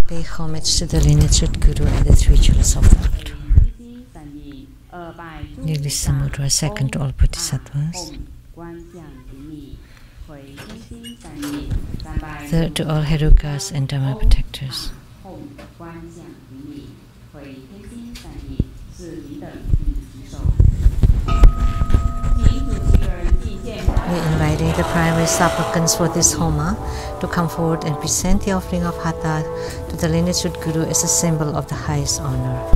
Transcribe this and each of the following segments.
Pay homage to the lineage Guru and the three Chulas of Lord. Lily Samudra, second to all Bodhisattvas. Third to all Herukas and Dharma protectors. We are inviting the primary supplicants for this Homa to come forward and present the offering of Hatha to the lineage Guru as a symbol of the highest honor.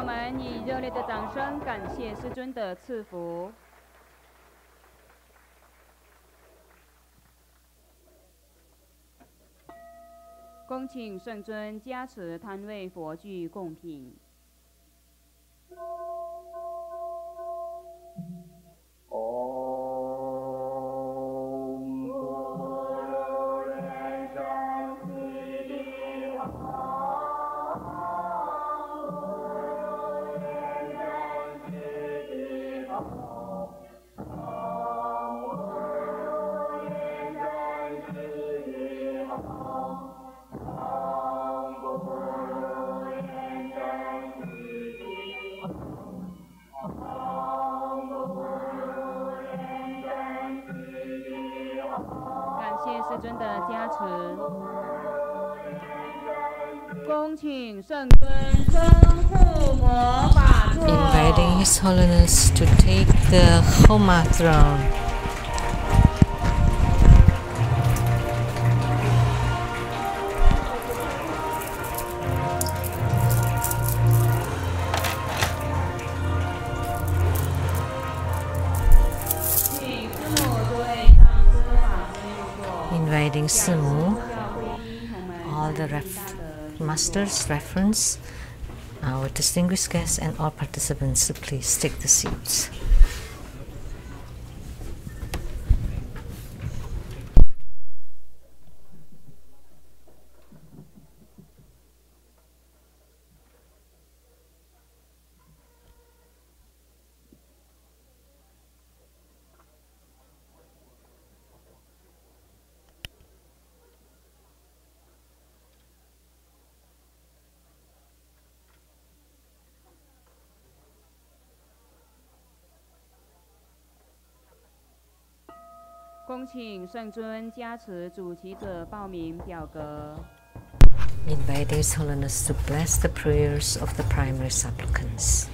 我们以热烈的掌声感谢师尊的赐福。恭请圣尊加持摊位佛具供品。师尊的加持，恭请圣尊称护魔法座。Inviting His Holiness to take the Homa throne. Inviting Simu, all the masters, reference, our distinguished guests and all participants to please take the seats. Inviting His Holiness to bless the prayers of the primary supplicants.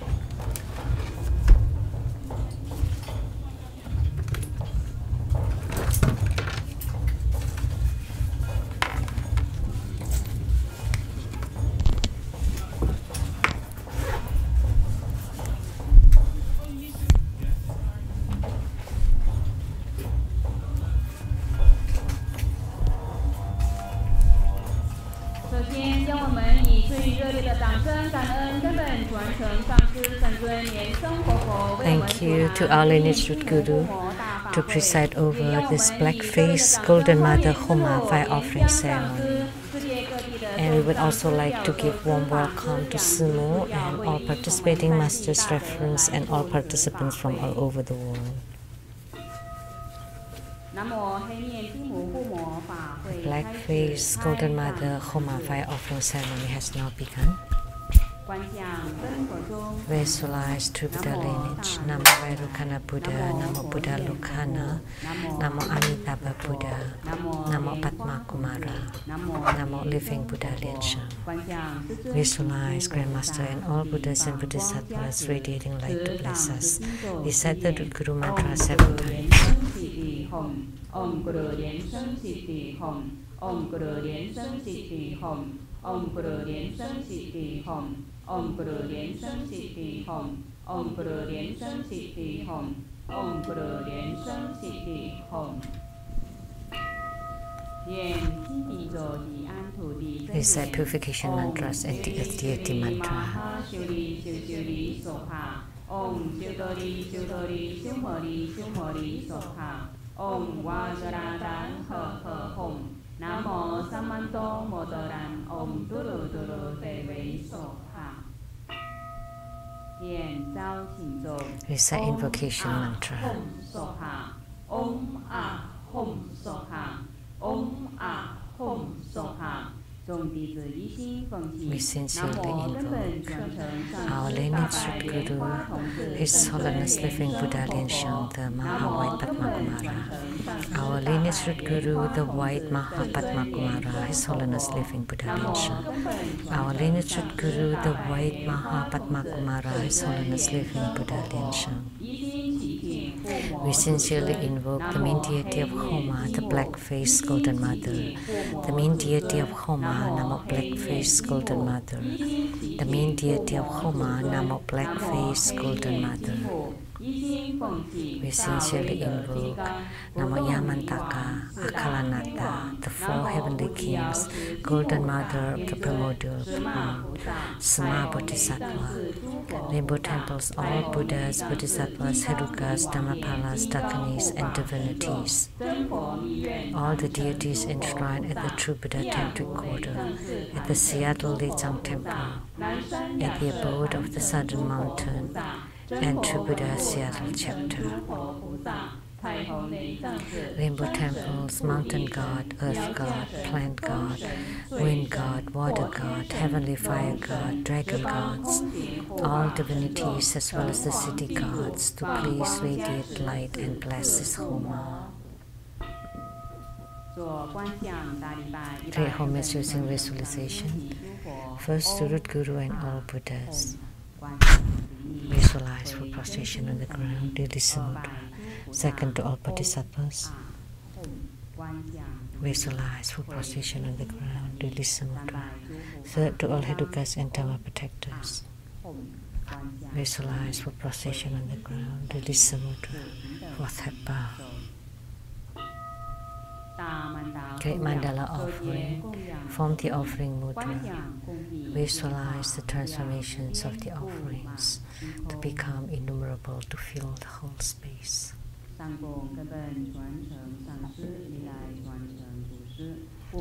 Thank you to our lineage Guru to preside over this black-faced Golden Mother Homa fire offering ceremony. And we would also like to give warm welcome to Simu and all participating masters, reference, and all participants from all over the world. Black-faced Golden Mother Homa fire offering ceremony has now begun. Visualize true Buddha lineage. Namo Vairukana Buddha, Namo Buddha Lokana, Namo Amitabha Buddha, Namo Padma Kumara, Namo Living Buddha Lian-Sheng. Visualize Grandmaster and all Buddhas and Bodhisattvas radiating light to bless us. Recite the Guru Mantra 7 times. Om Guru Lian-Sheng Siddhi Hom. Om Guru Lian-Sheng Siddhi Hom. Om Guru Lian-Sheng Siddhi Hom. Om Guru Lian-Sheng Siddhi Hom. Om Guru Lian-Sheng Siddhi Hom. Om Guru Lian-Sheng Siddhi Hom. Recite purification mantras and the deity mantra. Om Siddhari Siddhari Siddhari Siddhari Soha. Om Vajradan He He Hom. Namo Samanto Modoran. Om Duru Duru Devi Soha. Recite invocation mantra. Om Soha. Om Ah Hom Soha. Om Ah Hom Soha. We sincerely invoke our lineage Guru, His Holiness Living Buddha Lian-Sheng, the Maha White Padma Kumara. Our lineage Guru, the White Maha Padma Kumara, His Holiness Living Buddha Lian-Sheng. Our lineage Guru, the White Maha Padma Kumara, His Holiness Living Buddha Lian-Sheng. We sincerely invoke the main deity of Homa, the black-faced Golden Mother, the main deity of Homa, Namo Black-faced Golden Mother, the main deity of Homa, Namo Black-Faced Golden Mother. We sincerely invoke Namo Yamantaka, Akalanata, the four heavenly kings, Golden Mother of the primordial pond, Sama Bodhisattva, Rainbow temples, all Buddhas, Bodhisattvas, Herukas, Dhammapalas, Dakanis, and divinities. All the deities enshrined at the True Buddha Tantric Quarter, at the Seattle Lechang Temple, at the abode of the Southern Mountain, and True Buddha Seattle Chapter. Rainbow temples, mountain god, earth god, plant god, wind god, water god, heavenly fire god, dragon gods, all divinities as well as the city gods, to please radiate light and bless this Homa. Create homage using visualization. First to Root Guru and all Buddhas. Visualize for prostration on the ground, release the mudra. Second to all Bodhisattvas. Visualize for prostration on the ground, release the mudra. Third to all Herukas and Dhamma protectors. Visualize for prostration on the ground, release the mudra. Fourth head bow. Great mandala offering. Form the offering mudra. Visualize the transformations of the offerings to become innumerable to fill the whole space.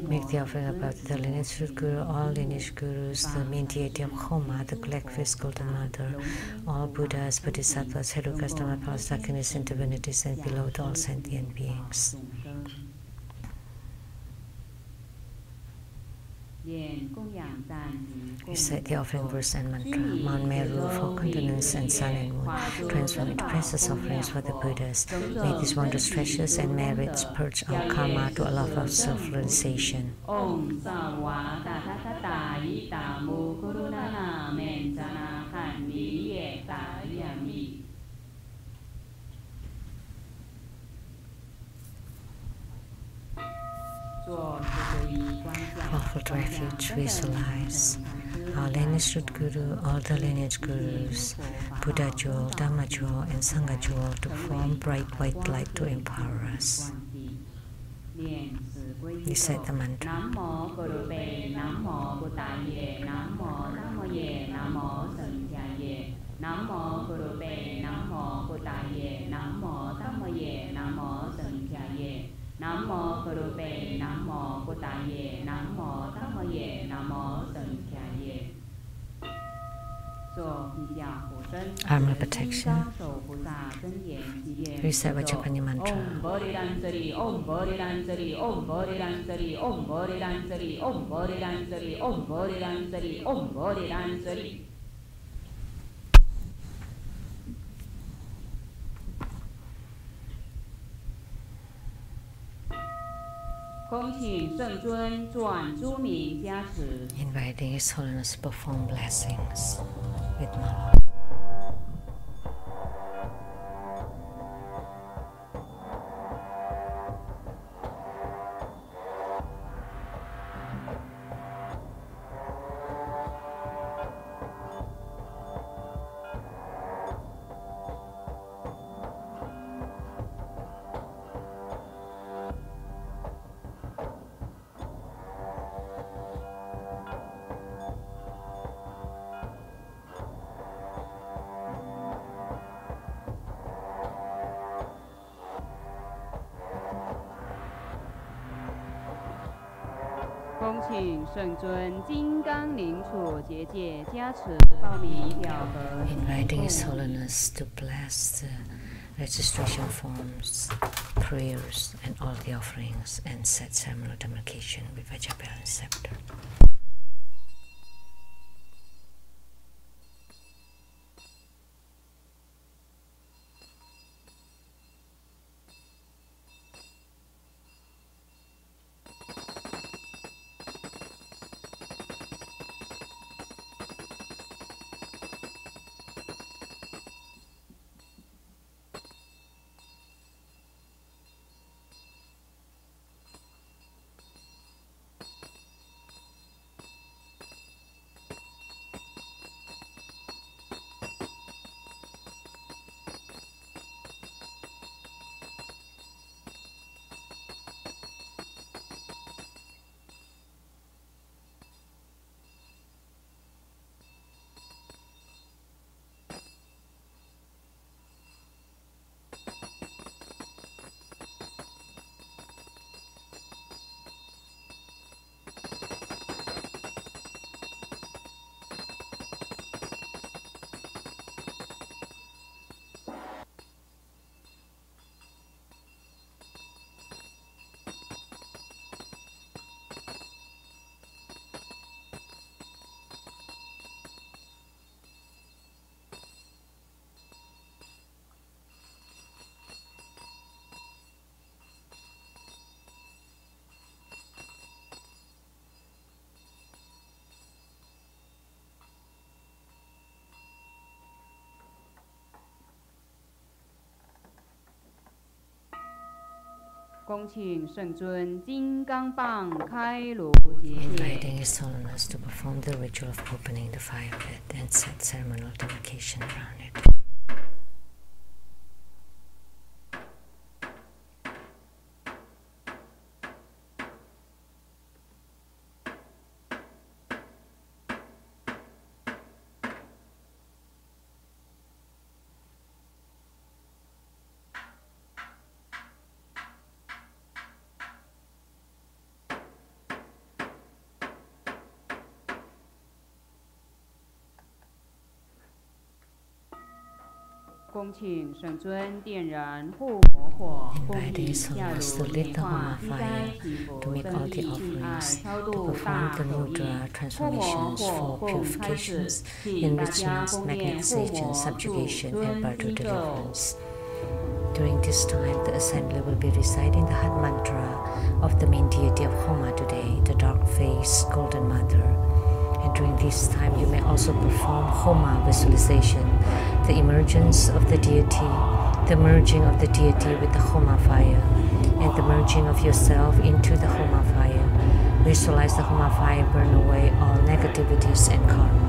Make the offering about the lineage root guru, all lineage gurus, the main deity of Homa, the black-faced golden mother, all Buddhas, Bodhisattvas, Herukas, Dhammapalas, Dakanis, and divinities, and below all sentient beings. Recite the offering verse and mantra. Mount Meru, four continents, and sun and moon, transform into precious offerings for the Buddhas. May these wondrous treasures and merits purge our karma to a love of self-realization. Awful refuge, visualize our lineage root guru, all the lineage gurus, Buddha jewel, Dhamma jewel, and Sangha jewel to form bright white light to empower us. Recite the mantra. Namo Gurupe, Namo Buddhaye, Namo Dhammaye, Namo Sanghaye, Namo Gurupe, Namo Buddhaye, Namo Dhammaye, Namo Sanghaye. Namo Gurupe, Namo Buddhaye, Namo Dhammaye, Namo Sanghaye. Armor protection. Reset Vajrapani mantra. Om Bodhiransari, Om Bodhiransari, Om Bodhiransari, Om Bodhiransari, Om Bodhiransari, Om Bodhiransari, Om Bodhiransari. Inviting His Holiness to perform blessings with knowledge. Inviting His Holiness to bless the registration forms, prayers, and all the offerings, and set ceremonial demarcation with Vajrapani scepter. 恭请圣尊金刚棒开炉结界。 Inviting His Holiness to perform the ritual of opening the fire pit and set ceremonial demarcation around it. 恭请圣尊点燃护摩火，供 Inviting 以 His 下 Holiness to 如 lit 莲 the 花 Homa 一该 fire 祈福 to make 灯 all the 具敬爱 offerings, 超 to 度 perform 大 the 手印 mudra 护摩 transformations 火 for 供开始， purifications, 请大家 enrichments, 恭念护 magnetization, 摩祝 subjugation, 尊 and birth 经咒。 deliverance. During this time, the assembly will be reciting the heart mantra of the main deity of Homa today, the dark-faced Golden Mother. And during this time, you may also perform Homa visualization, the emergence of the deity, the merging of the deity with the Homa fire, and the merging of yourself into the Homa fire. Visualize the Homa fire burn away all negativities and karma.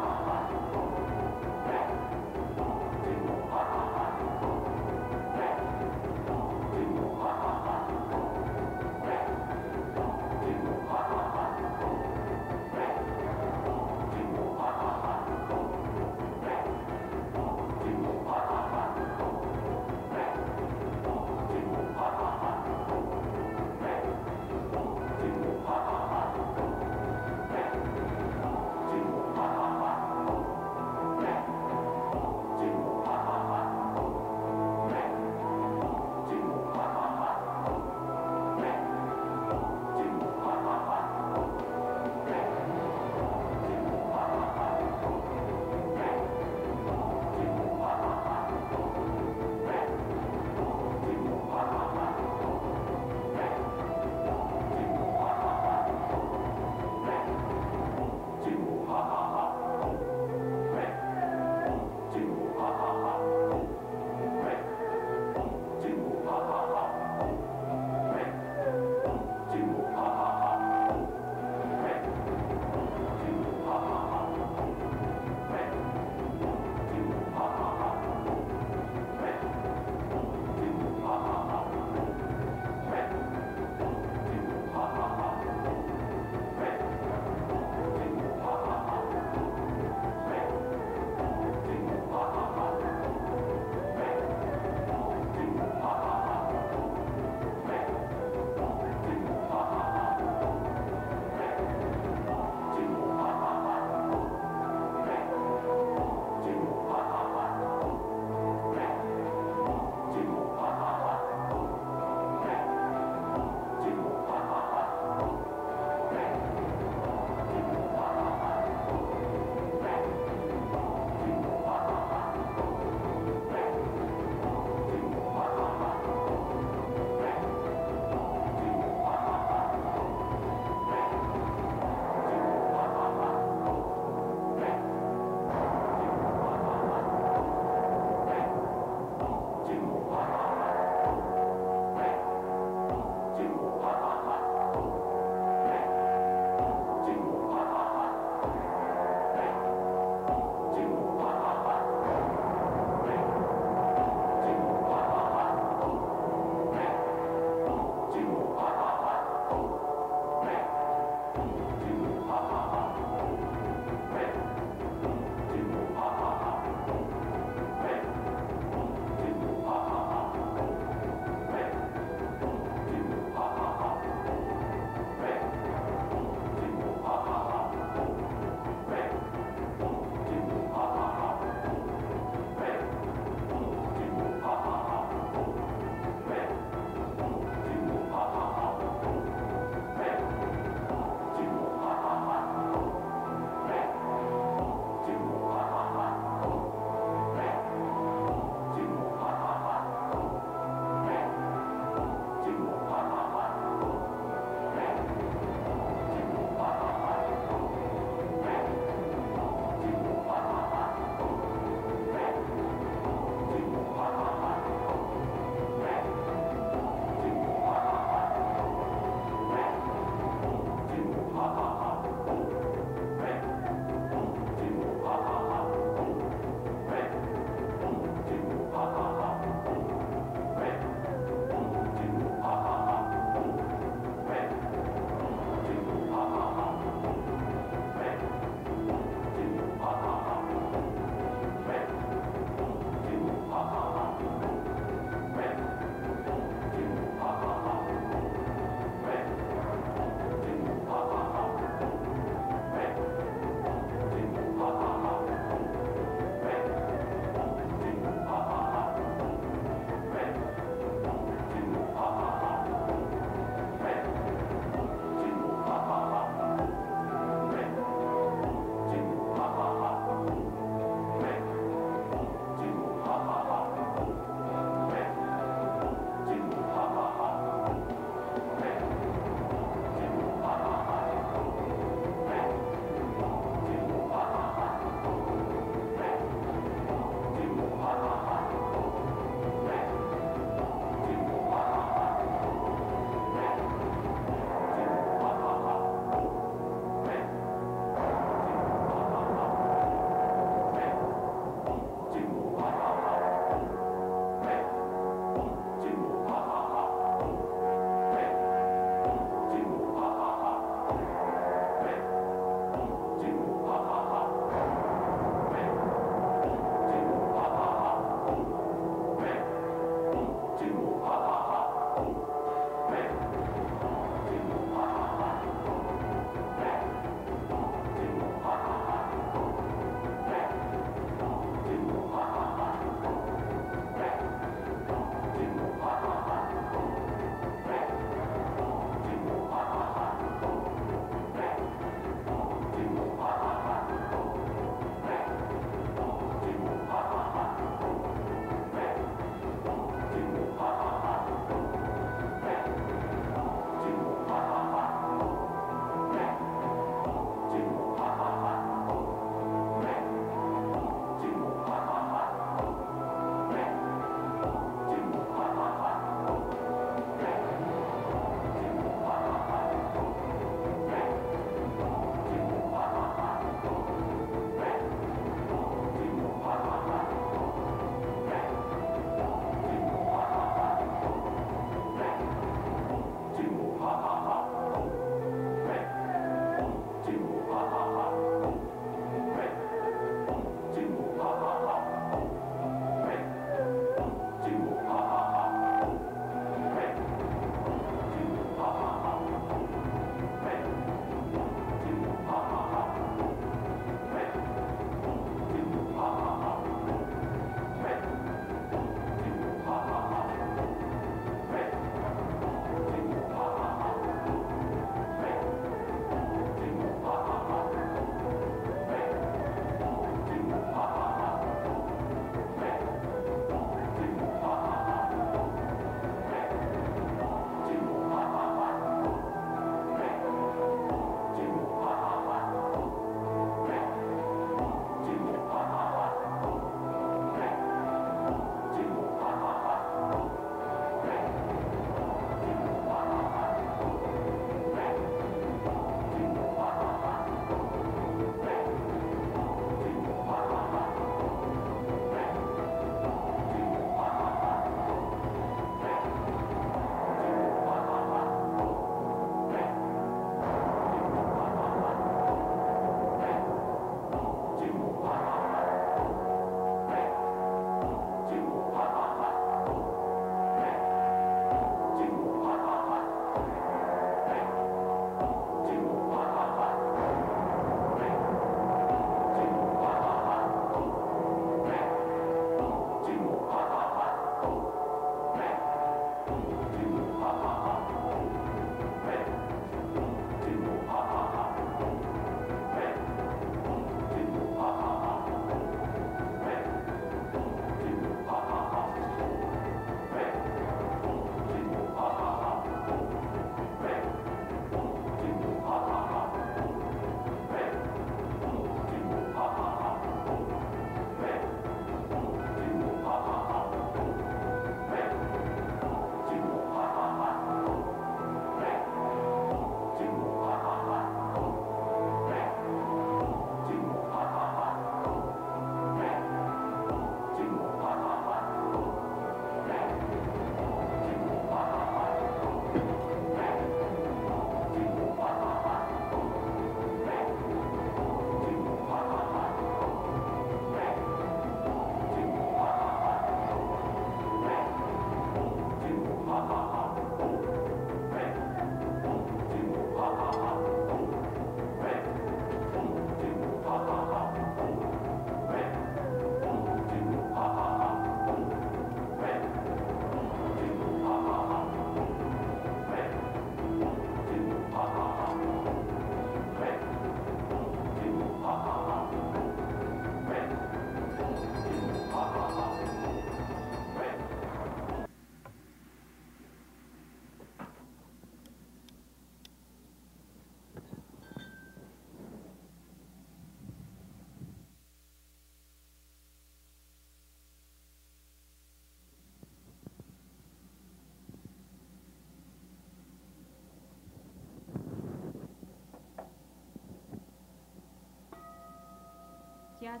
Recite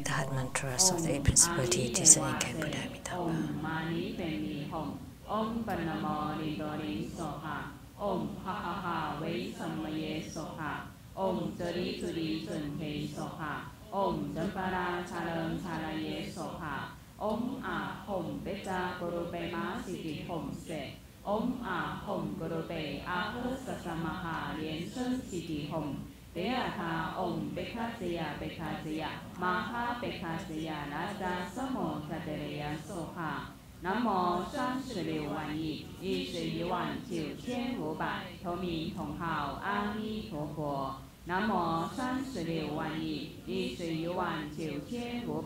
the heart mantras of the eight principal deities and incarnate Buddha Amitabha. Om Mani Padme Hum. Om Panamo Ridori Soha. Om Ha Ha Ha Wei Samaye Soha. Om Turi Turi Sun Hei Soha. Om Jampara Charan Charaye Soha. Om A Hom Beta Guru Bema Siti Hom Se. Om A Hom Guru Be Ahu Sasamaha Lian-Sheng Siti Hom. Deata Om Bekasya Bekasya Maha Bekasya Nasta Samo Sadereya Soha. Namo 36万亿1119500同名同号阿弥陀佛。Namo 36万亿1119500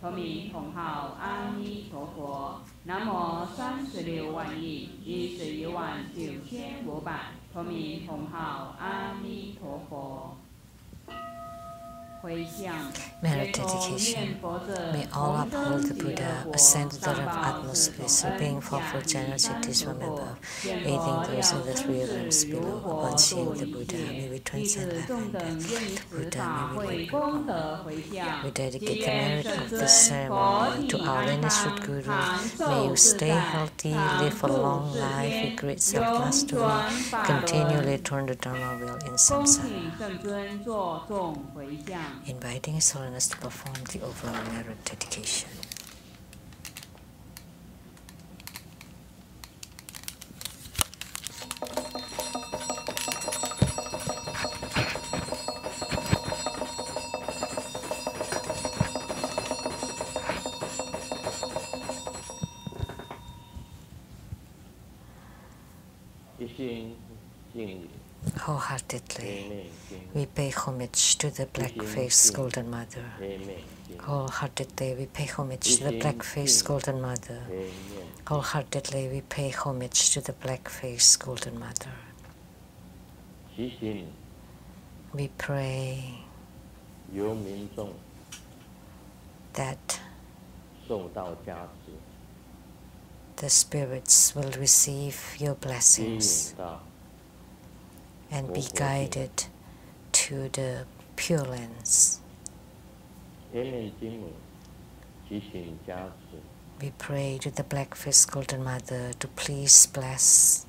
同名同号阿弥陀佛。Namo 36万亿1119500同名同号阿弥陀佛。 Merit dedication. May all uphold the Buddha, ascend to the realm of utmost bliss, repaying fourfold generosities from above, aiding those in the three realms below. Upon seeing the Buddha, may we transcend life and death. Buddha, may we We dedicate the merit of this ceremony to our lineage root Guru. May you stay healthy, live a long life with great self-mastery, continually turn the Dharma wheel in samsara. Inviting His Holiness to perform the overall merit dedication. Wholeheartedly, we pay homage to the black-faced Golden Mother. Wholeheartedly, we pay homage to the black-faced Golden Mother. Wholeheartedly, we pay homage to the black-faced Golden Mother. We pray that the spirits will receive your blessings and be guided to the Pure Lands. We pray to the black-faced Golden Mother to please bless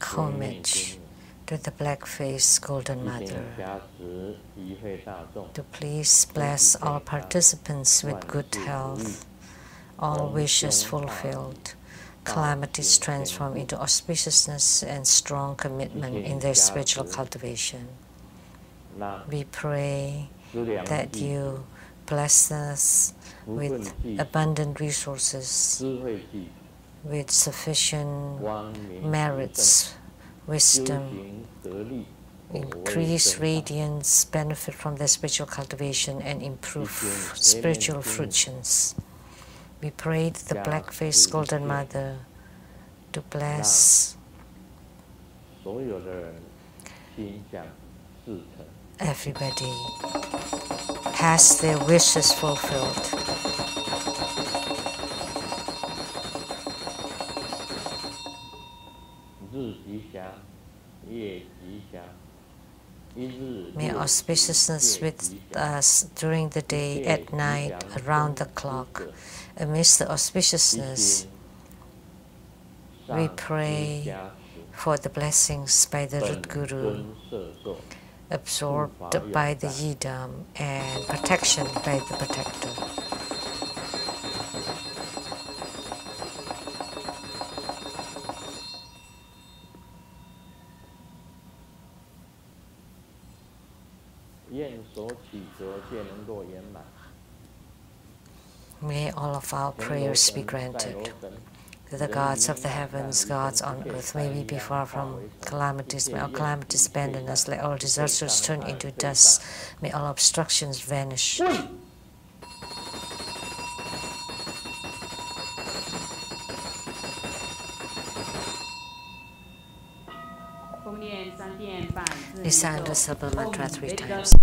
homage to the black-faced Golden Mother to please bless all participants with good health, all wishes fulfilled, calamities transformed into auspiciousness and strong commitment in their spiritual cultivation. We pray that you bless us with abundant resources, with sufficient merits, wisdom, increase radiance, benefit from their spiritual cultivation, and improve spiritual fruitions. We pray to the black-faced Golden Mother to bless everybody has their wishes fulfilled. May auspiciousness with us during the day, at night, around the clock. Amidst the auspiciousness, we pray for the blessings by the root Guru, absorbed by the Yidam, and protection by the protector. May all of our prayers be granted. The gods of the heavens, gods on earth, may we be far from calamities. May all calamities abandon us. Let all disasters turn into dust. May all obstructions vanish. Recite the Sabha mantra 3 times.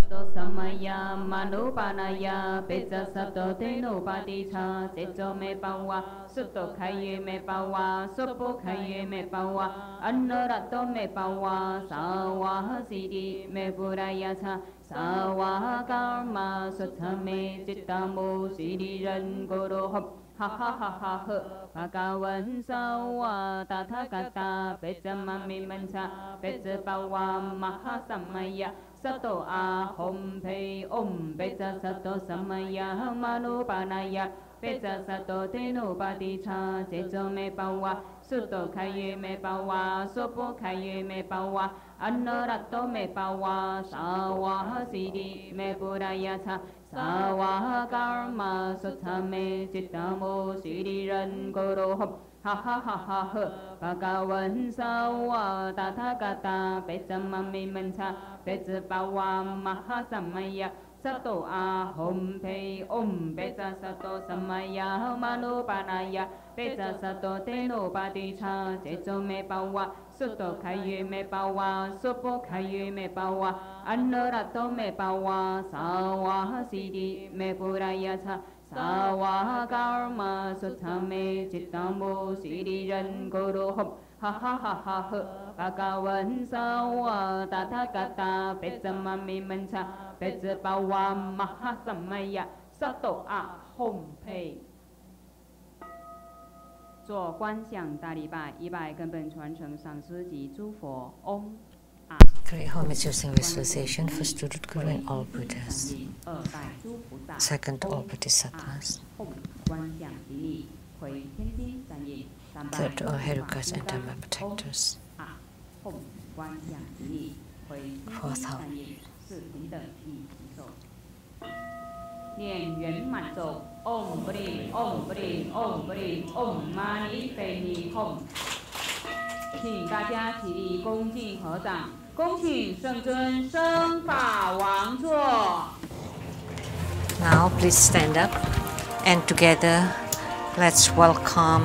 Ha ha ha ha ha. Bhagavan sawa tathagata pecamami mancha pecapawa mahasamaya sato ahom pe om peca sato samaya manupanaya peca sato tenupaticha ceco me pawa suto kaye me pawa sopo kaye me pawa annarato me pawa sawa siddhi me purayacha sawa karma sutame cittamo siddhiran goroham ha ha ha ha ha bhagavan sawa tathagata pecamami mancha pecapawa mahasamaya sato ahom pe om peca sato samaya manupanaya peca sato tenopaticha ceco me pawa suto kaye me pawa sopo kaye me pawa annarato me pawa sawa siddhi me purayacha sawa karma sutame cittamo siddhiran goroham ha ha ha ha ha bhagavan sawa tathagata pecamami mancha pecapawa mahasamaya sato ahom pe 做观想大礼拜，一拜根本传承上师及诸佛。Om Great homage using visualization, first to Root Guru and all Buddhas. Second to all Bodhisattvas. Third to all Herukas and Dharma protectors. Fourth house. 念圆满咒 Om Brim Om Brim Om Brim Om Mani Padme Hum， 请大家起立恭敬合掌，恭请圣尊升法王座。 Now please stand up and together let's welcome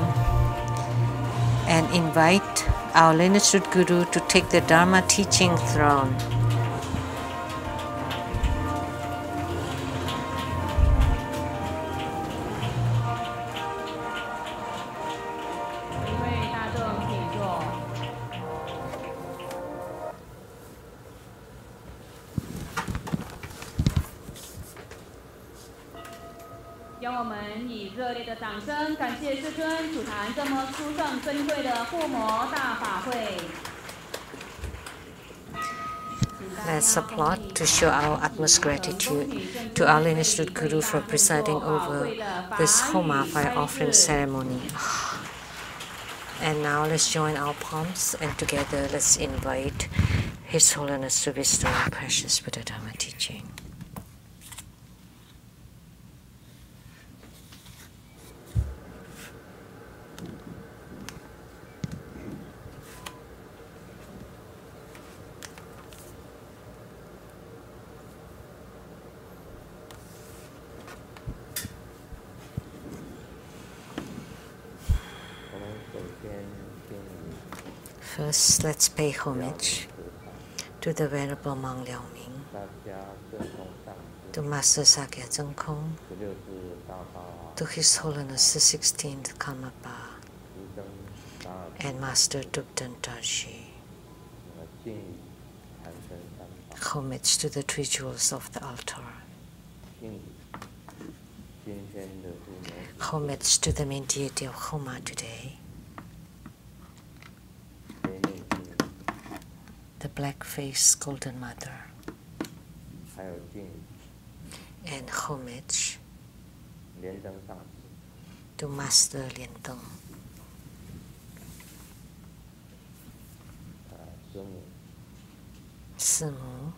and invite our lineage root Guru to take the Dharma teaching throne. Let's applaud to show our utmost gratitude to our lineage root Guru for presiding over this Homa fire offering ceremony. And now let's join our palms and together let's invite His Holiness to bestow precious Buddha Dharma teaching. First, let's pay homage to the Venerable Monk Liao-ming, to Master Sakya Zheng-kong, to His Holiness the 16th Karmapa, and Master Dubdan Tarji. Homage to the three jewels of the altar. Homage to the main deity of Homa today, the black-faced Golden Mother, and homage to Master Lian-Teng, Simu,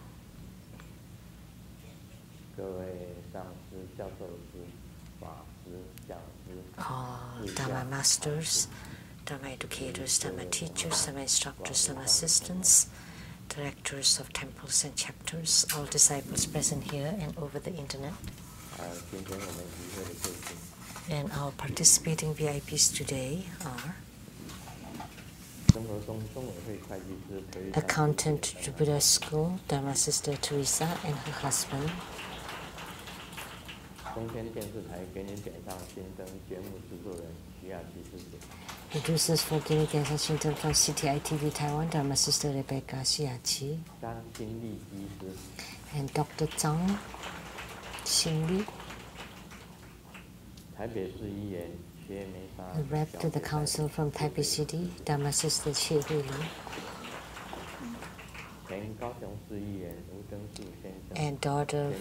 all Dharma Masters, Dharma educators, Dharma teachers, Dharma instructors, Dharma assistants, directors of temples and chapters, all disciples present here and over the internet, and our participating VIPs today are Accountant to Buddha School, Dharma Sister Teresa and her husband, producers for Guinea Dancer Shinton from CTI TV Taiwan, Dharma Sister Rebecca Xiaqi, and Dr. Zhang Xingli, the rep to the council from Taipei City, Dharma Sister Xie Huili, and daughter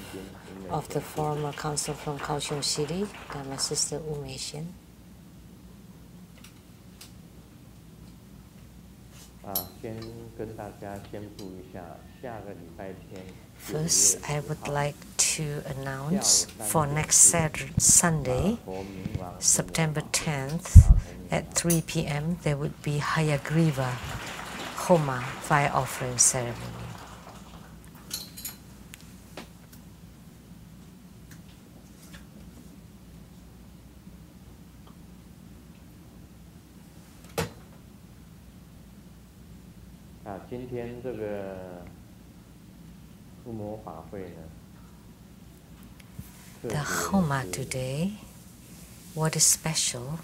of the former council from Kaohsiung City, Dharma Sister Wu Meixian. First, I would like to announce for next Sunday, September 10th at 3 p.m. there would be Hayagriva Homa fire offering ceremony. The Homa today, what is special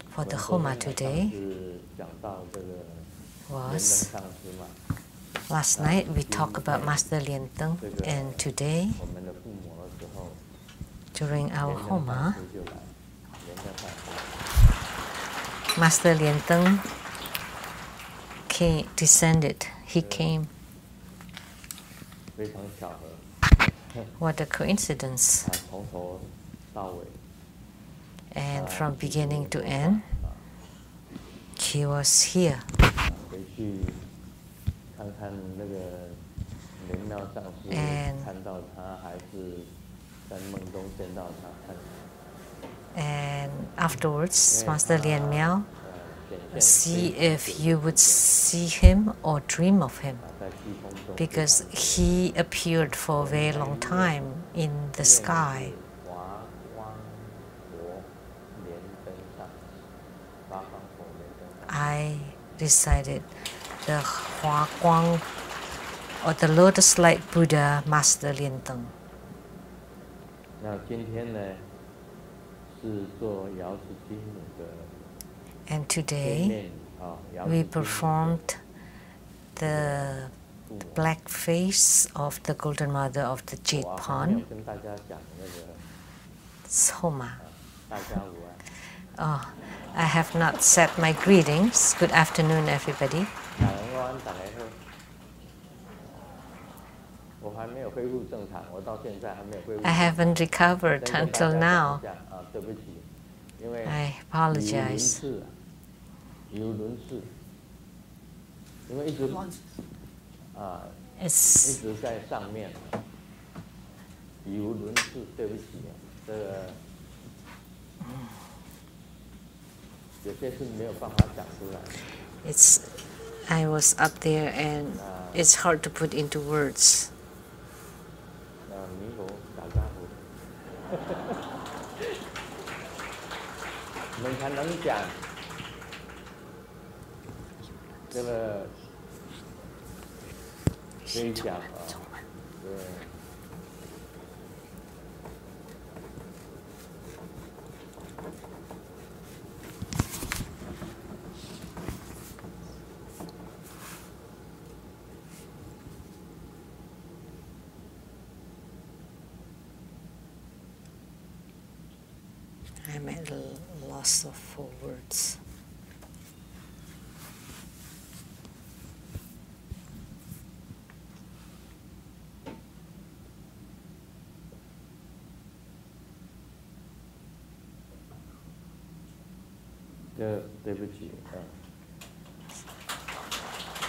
for the Homa today was, last night we talked about Master Lian-Sheng, and today, during our Homa, Master Lian-Sheng descended. He came. What a coincidence. And from beginning to end, he was here. And afterwards, Master Lian Miao, see if you would see him or dream of him, because he appeared for a very long time in the sky. I recited the Hua Guang, or the Lotus Light Buddha, Master Lian-Sheng. And today we performed the black face of the Golden Mother of the Jade Pond, Homa. Oh, I have not said my greetings. Good afternoon, everybody. I haven't recovered until now. I apologize. It's I was up there and it's hard to put into words. I'm at a loss for words.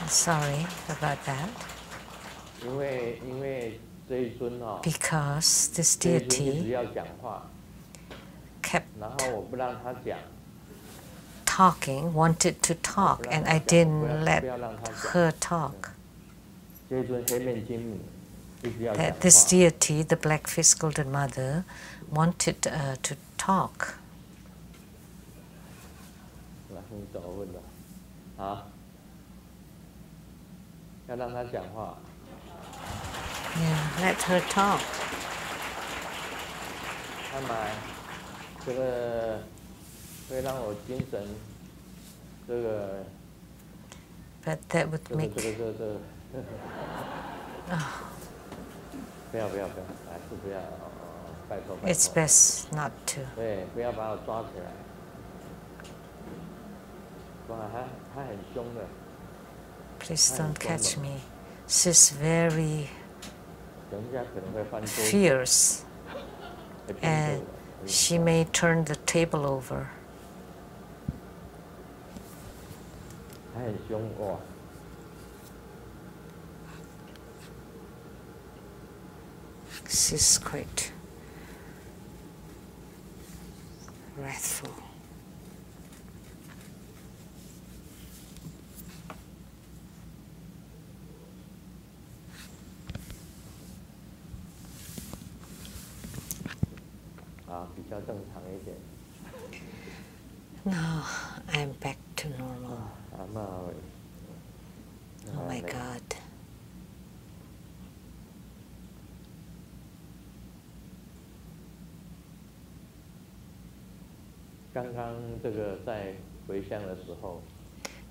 Sorry about that. Because this deity kept talking, wanted to talk, and I didn't let her talk. That this deity, the black-faced golden mother, wanted to talk. Yeah, let her talk. But that would make... Oh. It's best not to. Please don't catch me. She's very fierce, and she may turn the table over. She's quite wrathful. No, I'm back to normal. Oh my God.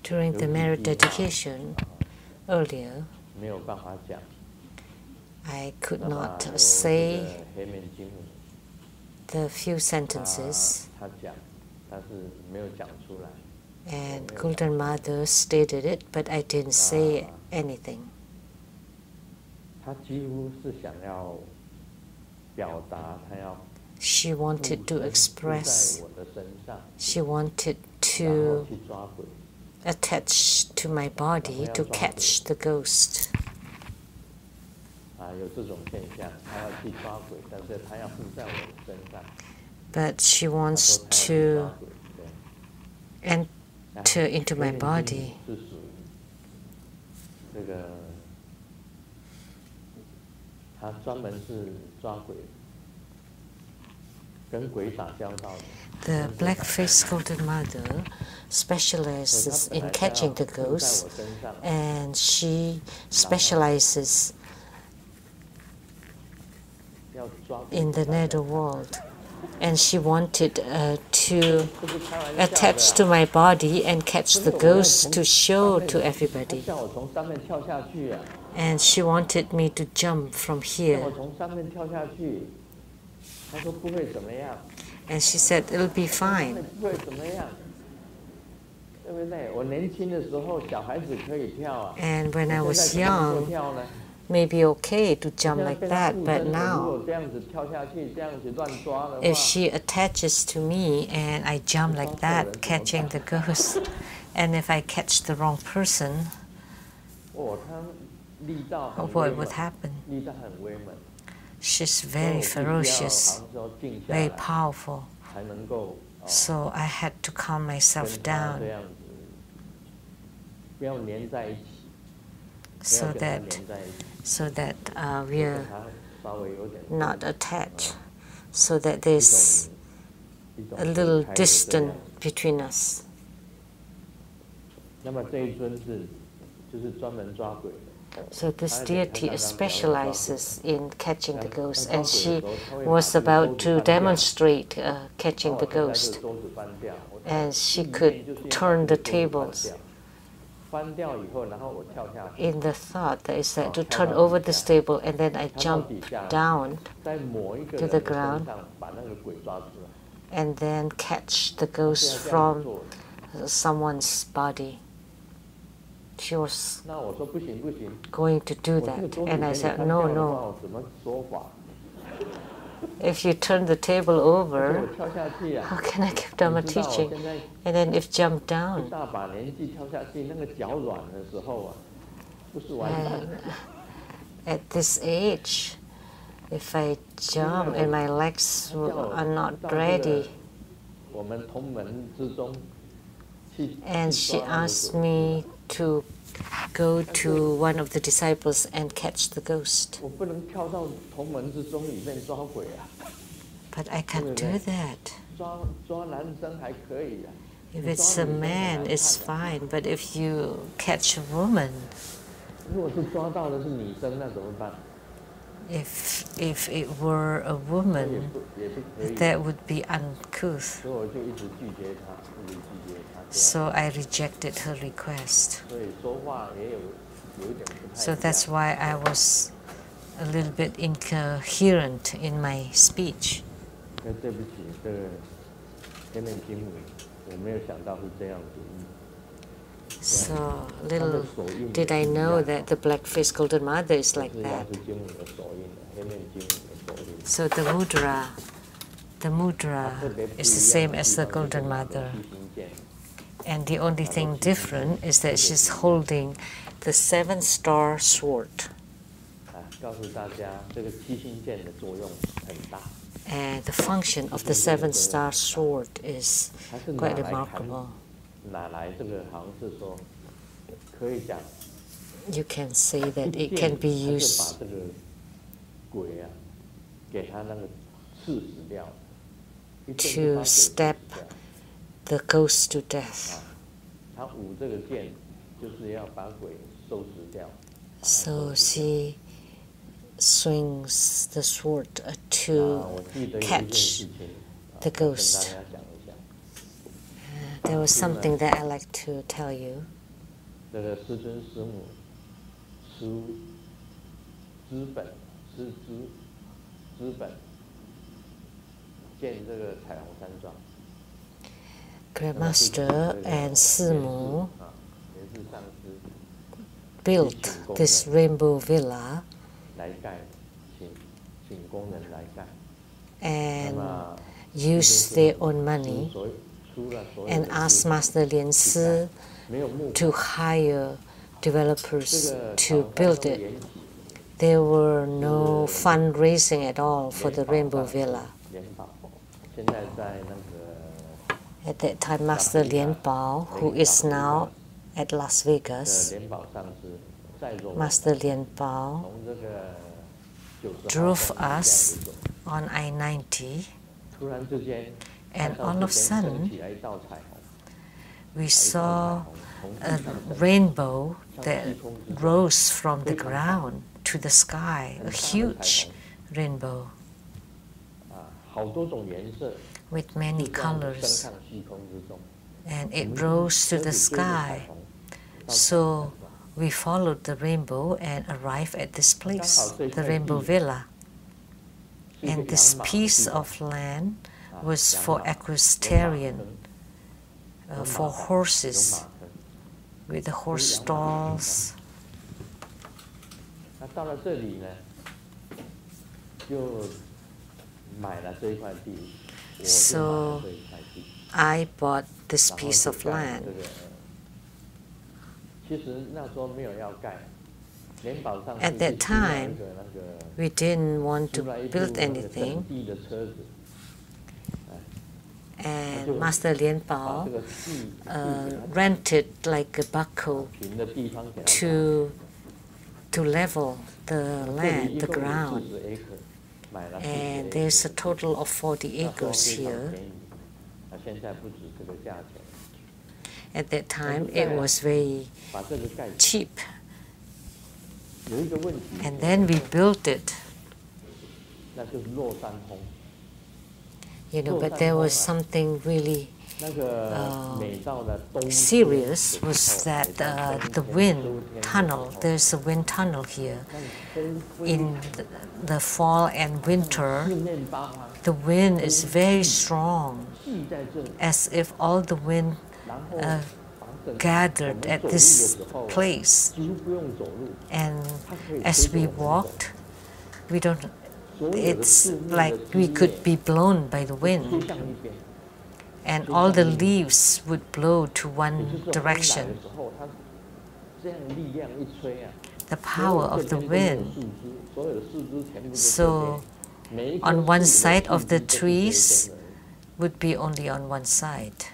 During the marriage dedication earlier, I could not say the few sentences, and Golden Mother stated it, but I didn't say anything. She wanted to express, she wanted to attach to my body to catch the ghost. But she wants to enter into my body. The black-faced golden mother specializes in catching the ghosts, and she specializes in the nether world. And she wanted to attach to my body and catch the ghost to show to everybody. And she wanted me to jump from here. And she said, it'll be fine. And when I was young, maybe okay to jump like that, but now, if she attaches to me and I jump like that, catching the ghost, and if I catch the wrong person, what would happen? She's very ferocious, very powerful. So I had to calm myself down so that we're not attached, so that there's a little distance between us. So this deity specializes in catching the ghost, and she was about to demonstrate catching the ghost, and she could turn the tables. In the thought that is that to turn over this table, and then I jump down to the ground and then catch the ghost from someone's body. She was going to do that, and I said, no, no. If you turn the table over, how can I give Dharma teaching? And then if jump down, and at this age, if I jump and my legs are not ready, and she asked me to go to one of the disciples and catch the ghost. But I can't do that. If it's a man, it's fine, but if you catch a woman, if it were a woman, that would be uncouth. So I rejected her request. So that's why I was a little bit incoherent in my speech. So little did I know that the black-faced golden mother is like that. So the mudra is the same as the golden mother. And the only thing different is that she's holding the 7-star sword. And the function of the 7-star sword is quite remarkable. You can say that it can be used to stab the ghost to death. So she swings the sword to catch the ghost. There was something that I like to tell you. Grandmaster and Simu built this rainbow villa and used their own money and asked Master Lian-Si to hire developers to build it. There were no fundraising at all for the rainbow villa. At that time, Master Lian-Bao, who is now at Las Vegas, Master Lian-Bao drove us on I-90, and all of a sudden, we saw a rainbow that rose from the ground to the sky, a huge rainbow with many colors, and it rose to the sky. So we followed the rainbow and arrived at this place, the Rainbow Villa. And this piece of land was for equestrian, for horses, with the horse stalls. So I bought this piece of land. At that time, we didn't want to build anything, and Master Lian-Bao rented like a backhoe to level the land, the ground. And there's a total of 40 acres here. At that time, it was very cheap. And then we built it. You know, but there was something really serious, was that the wind tunnel, there's a wind tunnel here. In the fall and winter, the wind is very strong, as if all the wind gathered at this place. And as we walked, it's like we could be blown by the wind. And all the leaves would blow to one direction. The power of the wind. So on one side of the trees would be only on one side.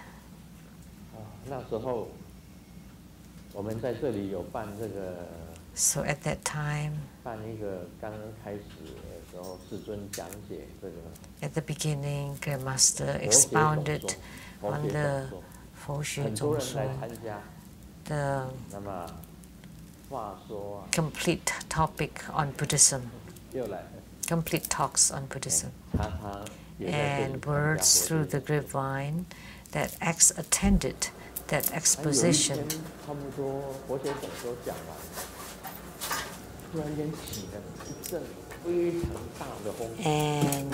So at that time, at the beginning, Grandmaster expounded on the Foshu Zhongshu, the complete topic on Buddhism, complete talks on Buddhism, and words through the grapevine that attended that exposition. And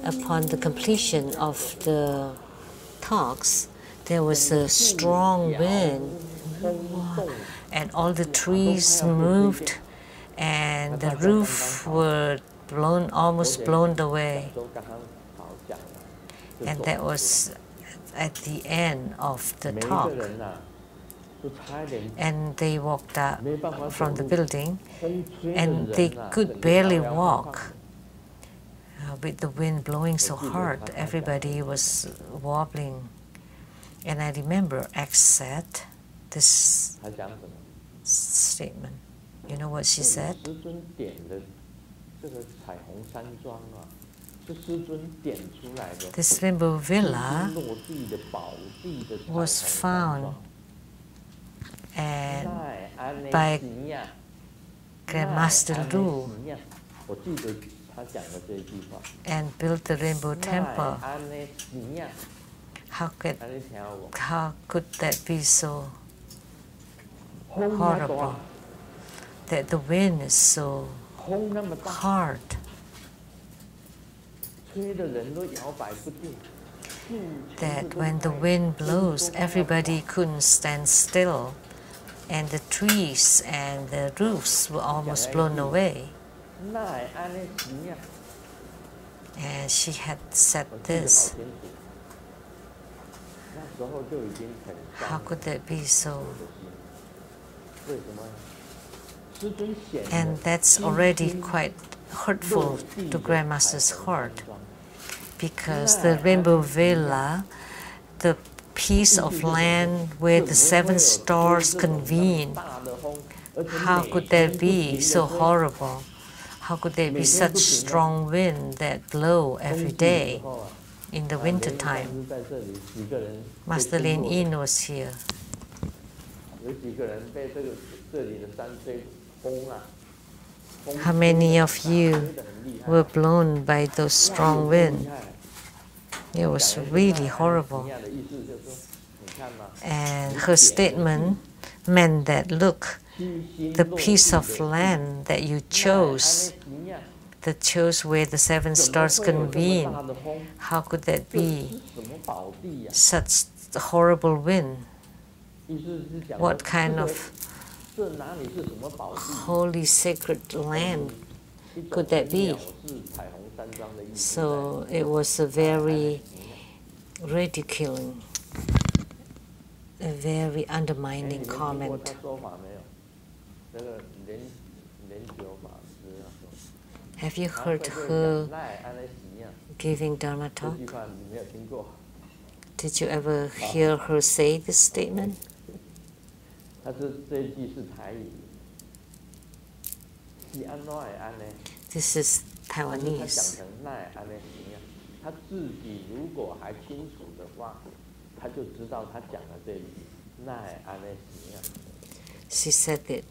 upon the completion of the talks, there was a strong wind, and all the trees moved, and the roof were almost blown away. And that was at the end of the talk. And they walked out from the building, and they could barely walk. With the wind blowing so hard, everybody was wobbling. And I remember X said this statement. You know what she said? This rainbow villa was found by Grandmaster Lu and built the Rainbow Temple. How could that be so horrible? That the wind is so hard. That when the wind blows, everybody couldn't stand still, and the trees and the roofs were almost blown away. And she had said this. How could that be so? And that's already quite hurtful to Grandmaster's heart, because the Rainbow Villa, the piece of land where the 7 stars convene, how could that be so horrible? How could there be such strong wind that blow every day in the winter time? Master Lin-Yin was here. How many of you were blown by those strong winds? It was really horrible. And her statement meant that, look, the piece of land that you chose, where the 7 stars convene, how could that be such a horrible wind? What kind of holy sacred land could that be? So it was a very ridiculing, a very undermining comment. Have you heard her giving Dharma talk? Did you ever hear her say this statement? This is Taiwanese. She said that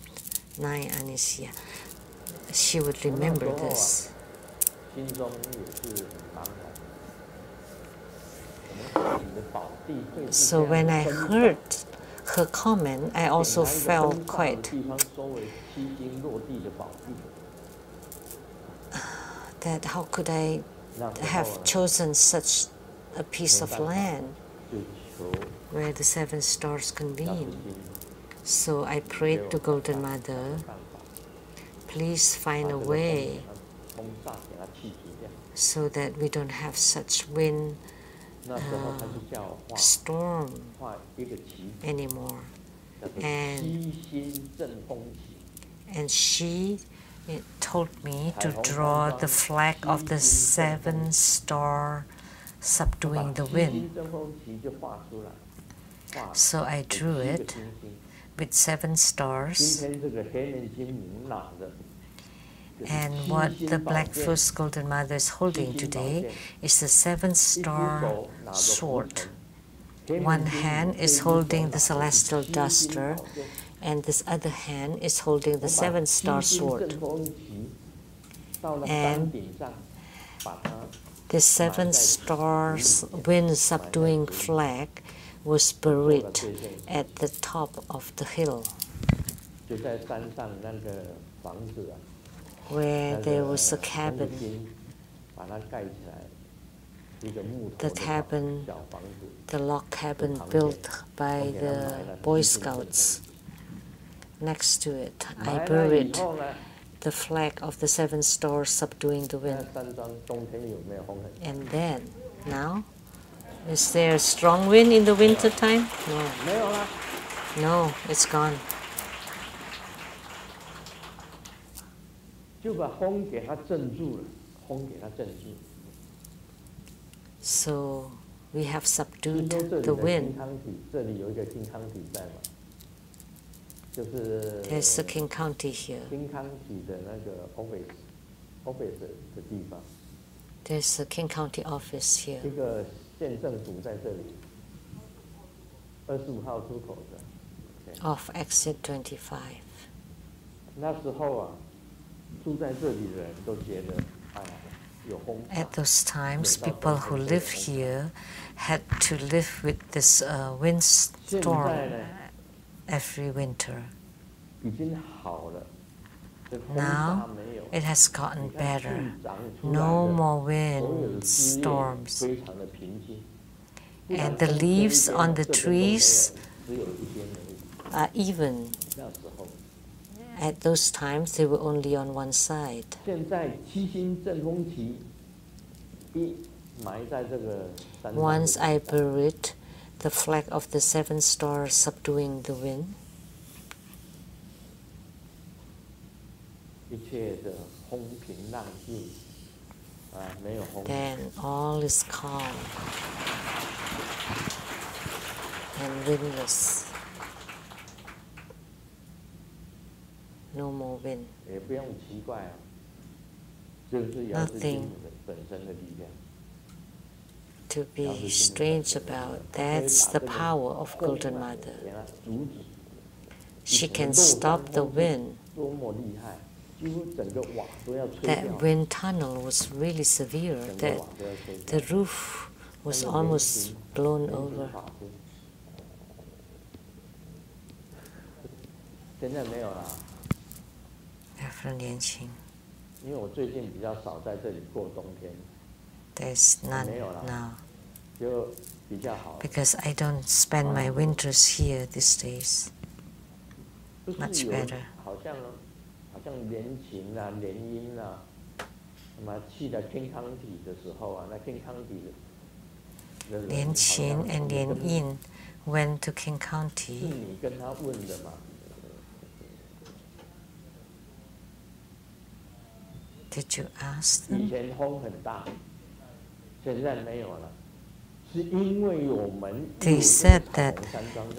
Nai Anesia. She would remember this. So when I heard her comment, I also felt quite that how could I have chosen such a piece of land where the 7 stars convene. So I prayed to Golden Mother, please find a way so that we don't have such wind storm anymore. And she told me to draw the flag of the 7 star subduing the wind. So I drew it with 7 stars. And what the Black-Faced Golden Mother is holding today is the 7-star sword. One hand is holding the celestial duster, and this other hand is holding the 7-star sword. And the 7 stars wind subduing flag was buried at the top of the hill, where there was a cabin. The log cabin built by the Boy Scouts. Next to it, I buried the flag of the 7 stars subduing the wind. And then, now, is there a strong wind in the winter time? No. No, it's gone. So we have subdued the wind. There's a King County here. There's a King County office here. Off exit 25. At those times, people who live here had to live with this windstorm every winter. Now it has gotten better. No more wind storms. And the leaves on the trees are even. At those times, they were only on one side. Once I buried the flag of the 7 stars subduing the wind, then all is calm and windless. No more wind. Nothing to be strange about. That's the power of Golden Mother. She can stop the wind. That wind tunnel was really severe, that the roof was almost blown over. After Lian-Sheng, there's none now, because I don't spend my winters here these days. Much better. Lian-Sheng and Lian-yin went to King County. Did you ask them? They said that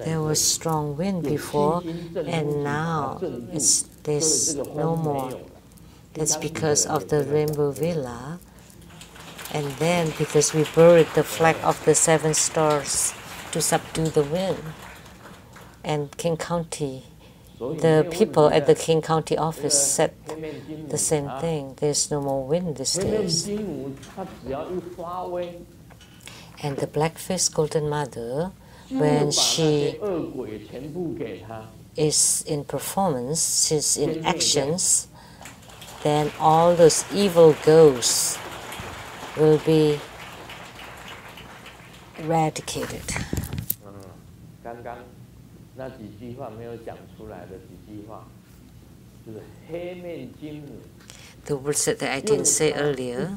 there was strong wind before, and now there's no more. That's because of the Rainbow Villa, and then because we buried the flag of the 7 stars to subdue the wind. And King County, the people at the King County office said the same thing. There's no more wind these days. And the Black-Faced Golden Mother, when she is in performance, she's in actions, then all those evil ghosts will be eradicated. The words that I didn't say earlier,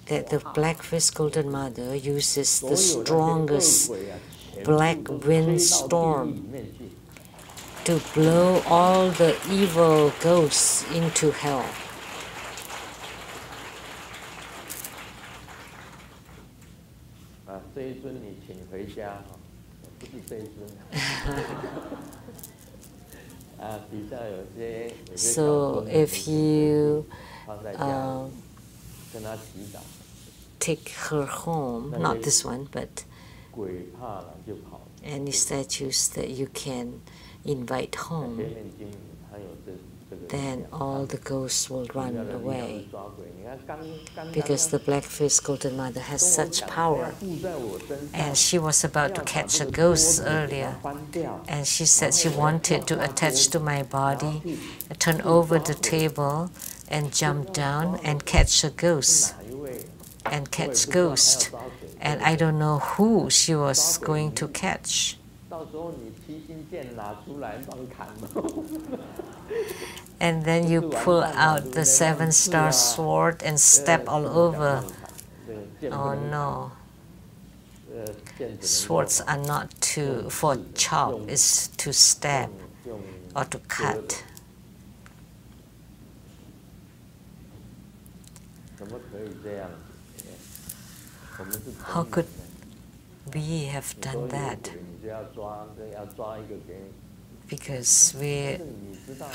that the Black-Faced Golden Mother uses the strongest black windstorm to blow all the evil ghosts into hell. So if you take her home, not this one, but any statues that you can invite home, then all the ghosts will run away. Because the black-faced golden mother has such power. And she was about to catch a ghost earlier. And she said she wanted to attach to my body, turn over the table, and jump down and catch a ghost. And catch ghost. And I don't know who she was going to catch. And then you pull out the 7-star sword and step all over. Oh no. Swords are not for chop, it's to stab or to cut. How could we have done that? Because we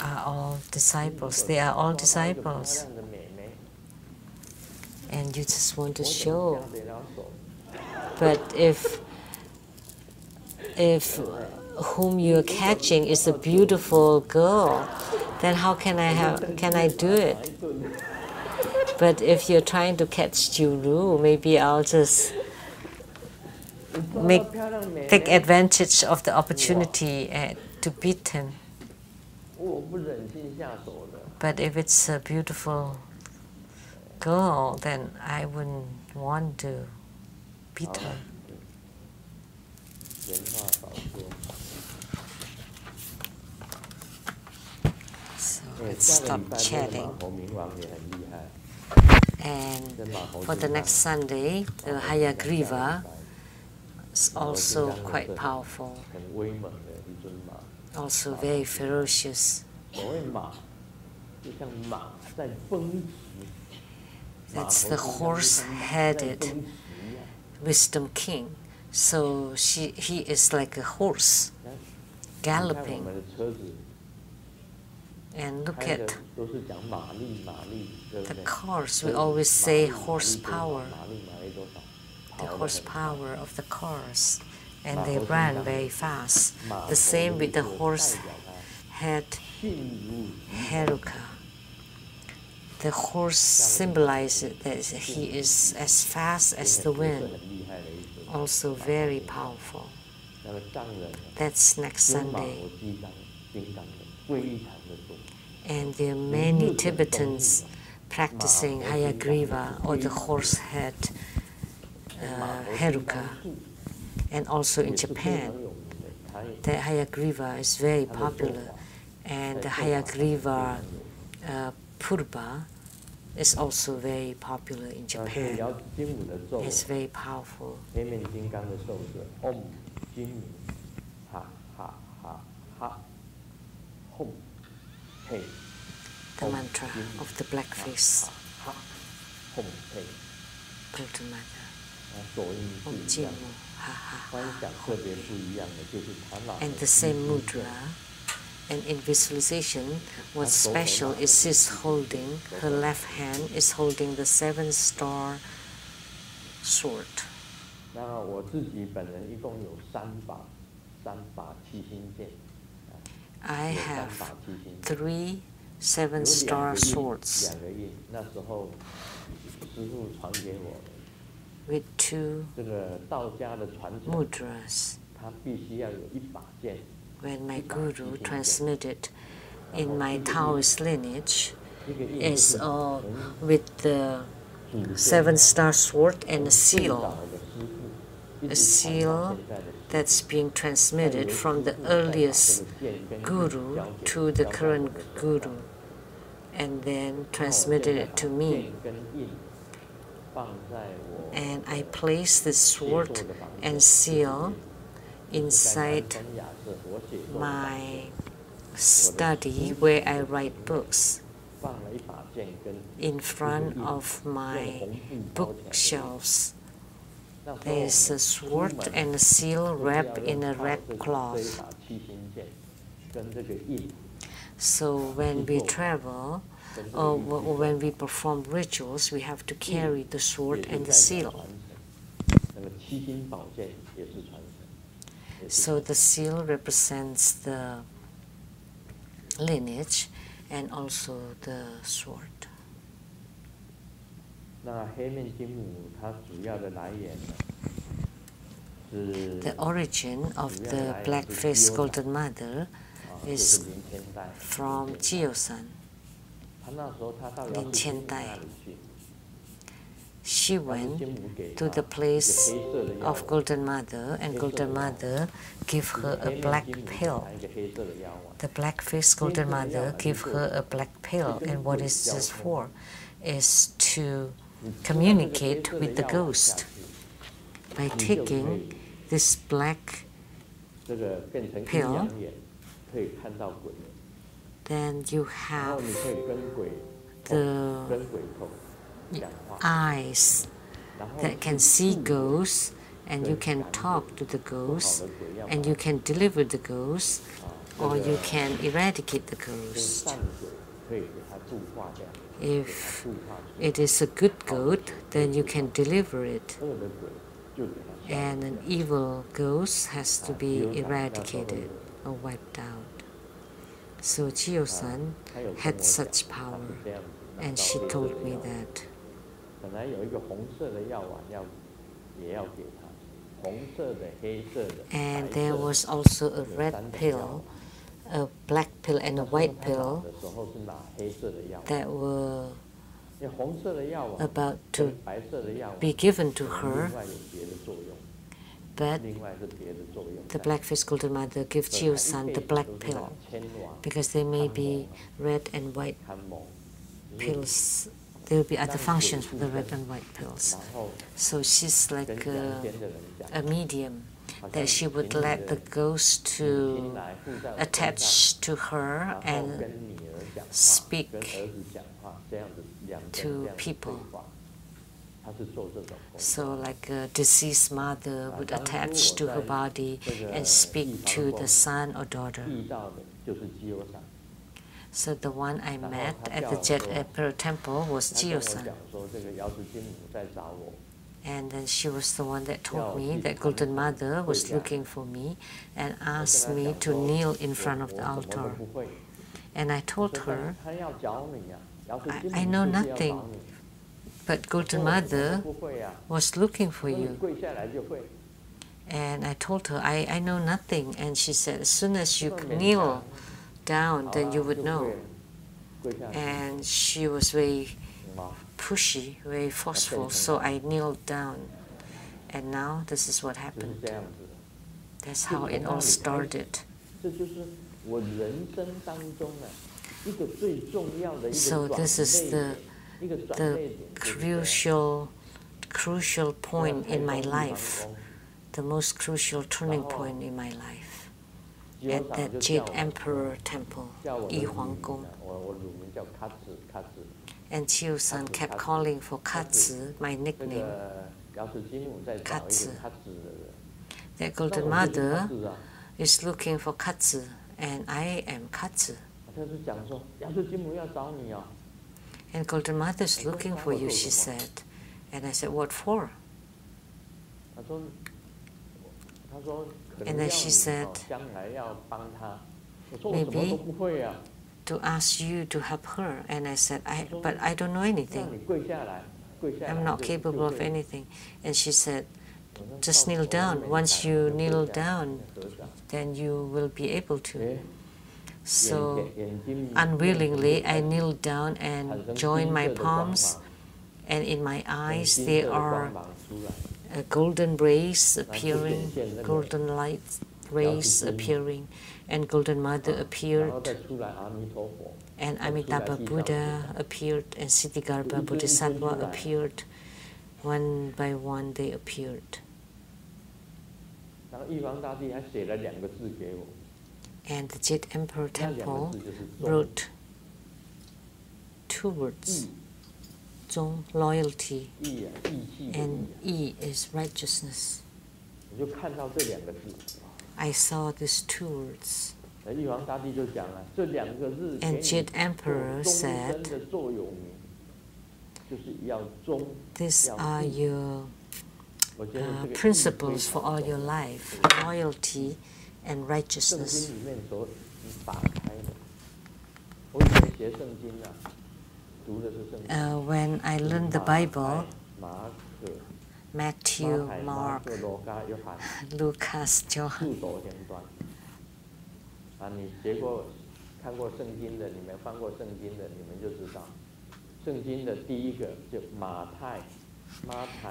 are all disciples. They are all disciples. And you just want to show. But if whom you're catching is a beautiful girl, then how can I do it? But if you're trying to catch Juru, maybe I'll just take advantage of the opportunity to beat him. But if it's a beautiful girl, then I wouldn't want to beat her. So let's stop chatting. And for the next Sunday, the Hayagriva is also quite powerful, also very ferocious. That's the horse-headed wisdom king. So he is like a horse galloping. And look at the cars. We always say horsepower. The horsepower of the cars. And they run very fast. The same with the horse head Heruka. The horse symbolizes that he is as fast as the wind. Also very powerful. That's next Sunday. And there are many Tibetans practicing Hayagriva or the horse head Heruka. And also in Japan, the Hayagriva is very popular. And the Hayagriva Purba is also very popular in Japan. It's very powerful. The mantra of the black face. Golden Mother. Om Jin Mo, ha ha ha. And the same mudra. And in visualization, what's special is she's holding, her left hand is holding the 7-star sword. I have 3 7-star swords with 2 mudras. When my guru transmitted in my Taoist lineage, is with the 7-star sword and a seal that's being transmitted from the earliest guru to the current guru, and then transmitted it to me. And I place the sword and seal inside my study where I write books, in front of my bookshelves. There is a sword and a seal wrapped in a red cloth. So when we travel, or when we perform rituals, we have to carry the sword and the seal. So the seal represents the lineage and also the sword. The origin of the black-faced golden mother is from Jiusan, Ling-Sheng. She went to the place of Golden Mother, and Golden Mother gave her a black pill. The black-faced Golden Mother gave her a black pill, and what is this for? Is to communicate with the ghost. By taking this black pill, then you have the eyes that can see ghosts, and you can talk to the ghost, and you can deliver the ghost, or you can eradicate the ghost. If it is a good goat, then you can deliver it, and an evil ghost has to be eradicated or wiped out. So Jiusan had such power, and she told me that. And there was also a red pill, a black pill and a white pill that were about to be given to her, but the black-faced Golden Mother gave Jiusan the black pill because there may be red and white pills. There will be other functions for the red and white pills. So she's like a medium, that she would let the ghost to attach to her and speak to people. So like a deceased mother would attach to her body and speak to the son or daughter. So the one I met at the Jet Emperor Temple was Jiusan. And then she was the one that told me that Golden Mother was looking for me and asked me to kneel in front of the altar. And I told her, I know nothing, but Golden Mother was looking for you. And I told her, I know nothing. And she said, as soon as you kneel down, then you would know. And she was very pushy, very forceful, so I kneeled down. And now this is what happened. That's how it all started. So this is the crucial point in my life, the most crucial turning point in my life, at that Jade Emperor Temple, Yi Huang Gong. And Jiusan kept calling for Katzi, my nickname, Katzi. That Golden Mother is looking for Katzi, and I am Katzi. And Golden Mother is looking for you, she said. And I said, what for? And then she said, maybe to ask you to help her. And I said, but I don't know anything. I'm not capable of anything. And she said, just kneel down. Once you kneel down, then you will be able to. So unwillingly, I kneeled down and joined my palms, and in my eyes there are golden rays appearing, golden light rays appearing, and Golden Mother appeared, and Amitabha Buddha appeared, and Siddhigarbha Bodhisattva appeared. One by one they appeared. And the Jade Emperor Temple wrote two words, Zong, loyalty, and Yi is righteousness. I saw these two words. And Jade Emperor said, these are your principles for all your life, loyalty and righteousness. When I learned the Bible, Matthew, Mark, Lucas, John.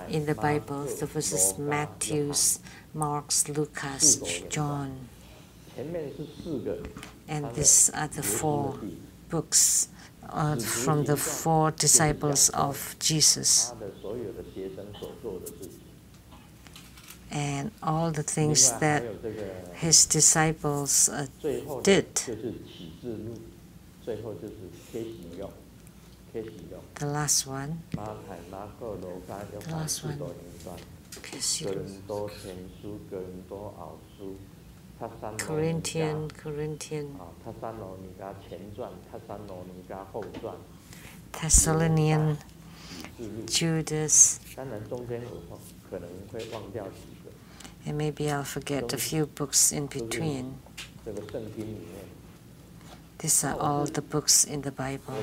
In the Bible, the verses Matthew's, Mark's, Lucas, John. And these are the 4 books from the 4 disciples of Jesus. And all the things that his disciples did. The last one. Corinthian, Thessalonian, Judas, and maybe I'll forget a few books in between. These are all the books in the Bible.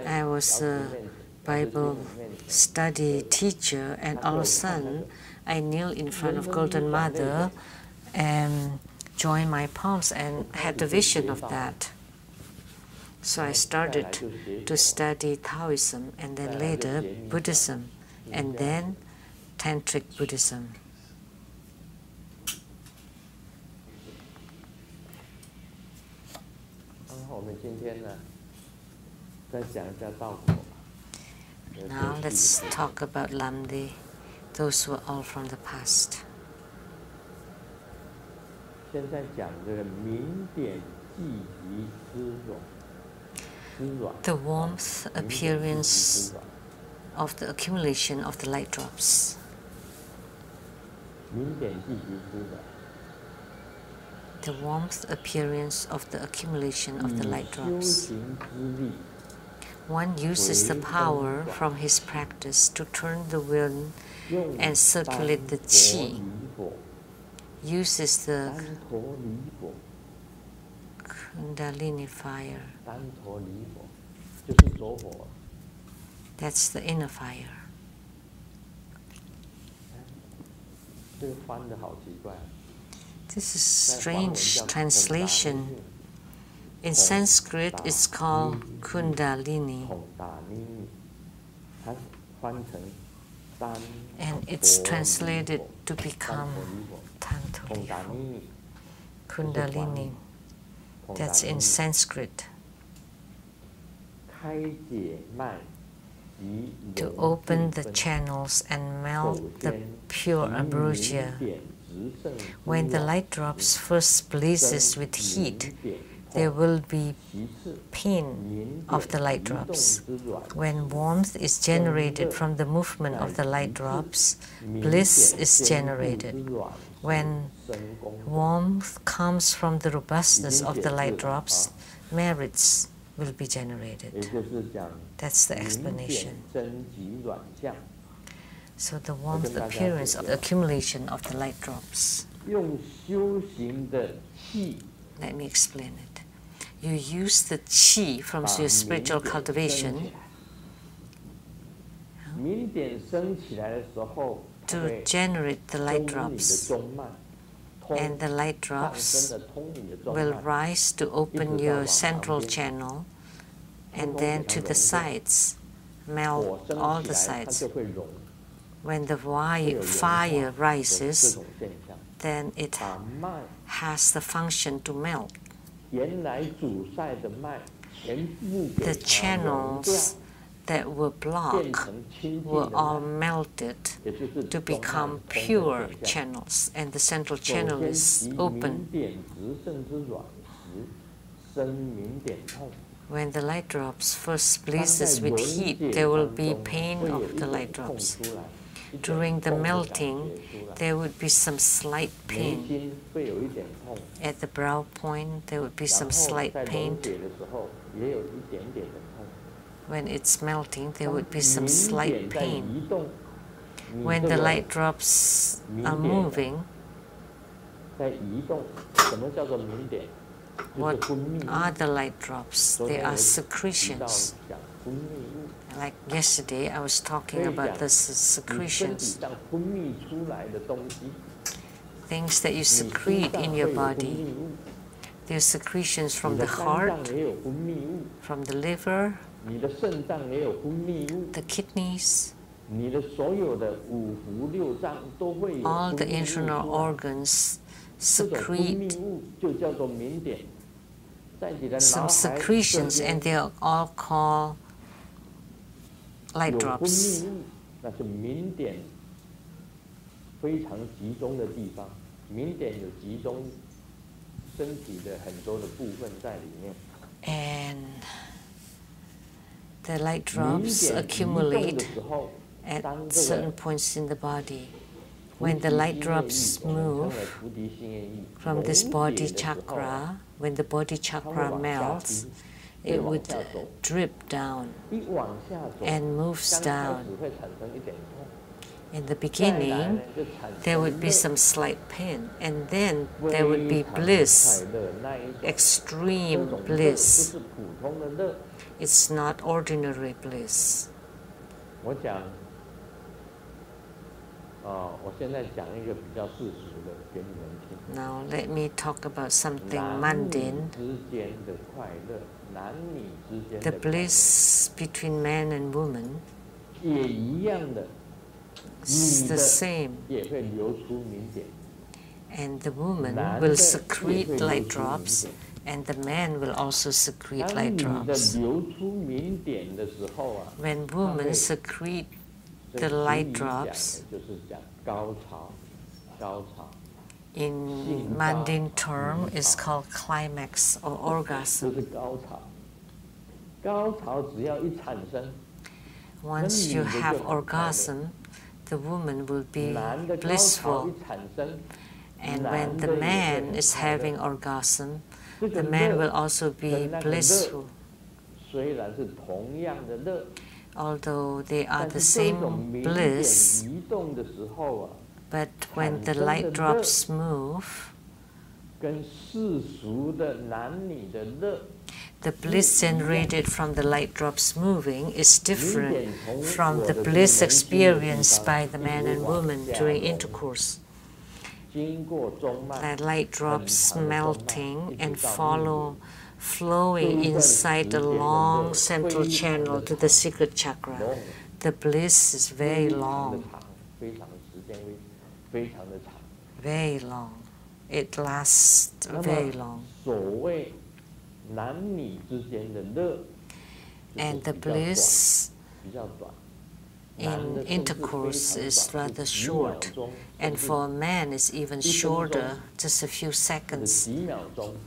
I was a Bible study teacher, and all of a sudden I kneel in front of Golden Mother and joined my palms and had the vision of that. So I started to study Taoism, and then later Buddhism, and then Tantric Buddhism. Now let's talk about Lamdre, those who are all from the past. The warmth appearance of the accumulation of the light drops. The warmth appearance of the accumulation of the light drops. One uses the power from his practice to turn the wind and circulate the qi. Uses the Kundalini fire. That's the inner fire. This is strange translation. In Sanskrit, it's called Kundalini. And it's translated to become Tanto. Kundalini. That's in Sanskrit. To open the channels and melt the pure ambrosia. When the light drops first blazes with heat, there will be pain of the light drops. When warmth is generated from the movement of the light drops, bliss is generated. When warmth comes from the robustness of the light drops, merits will be generated. That's the explanation. So the warmth appearance of the accumulation of the light drops. Let me explain it. You use the qi from your spiritual cultivation to generate the light drops. And the light drops will rise to open your central channel, and then to the sides, melt all the sides. When the fire rises, then it has the function to melt. The channels that were blocked were all melted to become pure channels, and the central channel is open. When the light drops first blazes with heat, there will be pain of the light drops. During the melting, there would be some slight pain. At the brow point, there would be some slight pain. When it's melting, there would be some slight pain. When the light drops are moving, what are the light drops? They are secretions. Like yesterday, I was talking about the secretions. Things that you secrete in your body. There are secretions from the heart, from the liver, the kidneys. All the internal organs secrete some secretions, and they are all called light drops. And the light drops accumulate at certain points in the body. When the light drops move from this body chakra, when the body chakra melts, it would drip down and moves down. In the beginning, there would be some slight pain, and then there would be bliss, extreme bliss. It's not ordinary bliss. Now let me talk about something mundane. The bliss between man and woman is the same. And the woman will secrete light drops, and the man will also secrete light drops. When women secrete the light drops, in mundane term, is called climax or orgasm. Once you have orgasm, the woman will be blissful. And when the man is having orgasm, the man will also be blissful. Although they are the same bliss, but when the light drops move, the bliss generated from the light drops moving is different from the bliss experienced by the man and woman during intercourse. The light drops melting and flowing inside the long central channel to the secret chakra. The bliss is very long. Very long. It lasts very long. And the bliss in intercourse is rather short, and for a man it's even shorter, just a few seconds,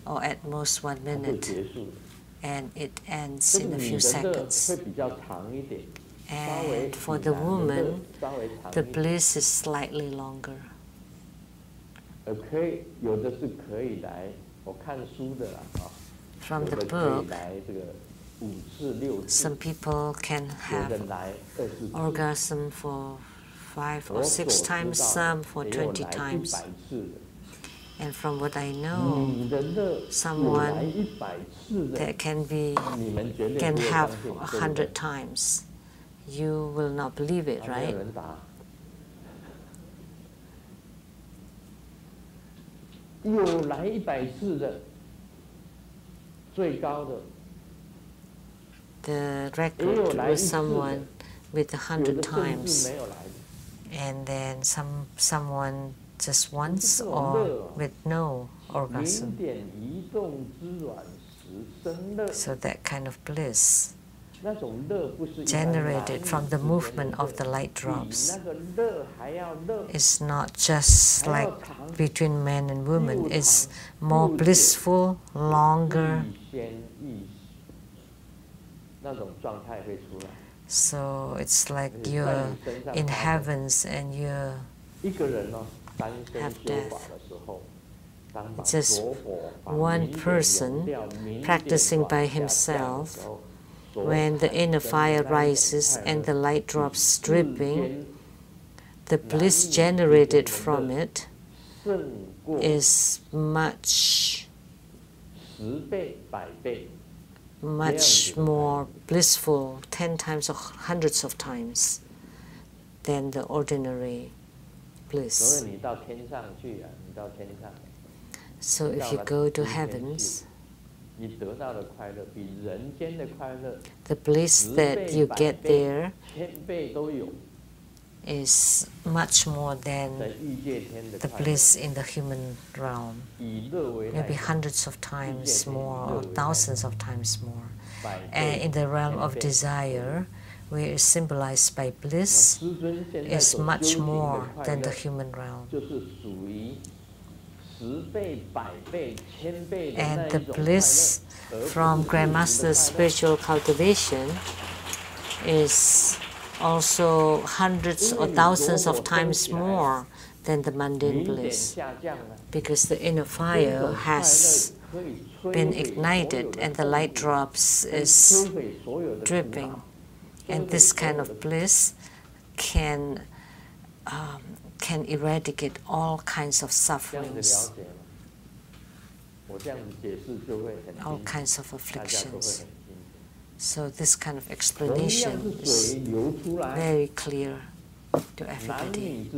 or at most 1 minute, and it ends in a few seconds. And for the woman, the bliss is slightly longer. From the book, some people can have orgasm for 5 or 6 times, some for 20 times. And from what I know, someone that can have 100 times. You will not believe it, right? The record was someone with 100 times, and then someone just once, or with no orgasm. So that kind of bliss generated from the movement of the light drops is not just like between men and women. It's more blissful, longer, So it's like you're in heavens and you have death. Just one person practicing by himself, when the inner fire rises and the light drops dripping, the bliss generated from it is much more blissful, 10 times or hundreds of times than the ordinary bliss. So if you go to heavens, the bliss that you get there is much more than the bliss in the human realm, maybe hundreds of times more or thousands of times more. And in the realm of desire, where it's symbolized by bliss, is much more than the human realm. And the bliss from Grandmaster's spiritual cultivation is also hundreds or thousands of times more than the mundane bliss, because the inner fire has been ignited and the light drops is dripping. And this kind of bliss can eradicate all kinds of sufferings, all kinds of afflictions. So this kind of explanation is very clear to everybody.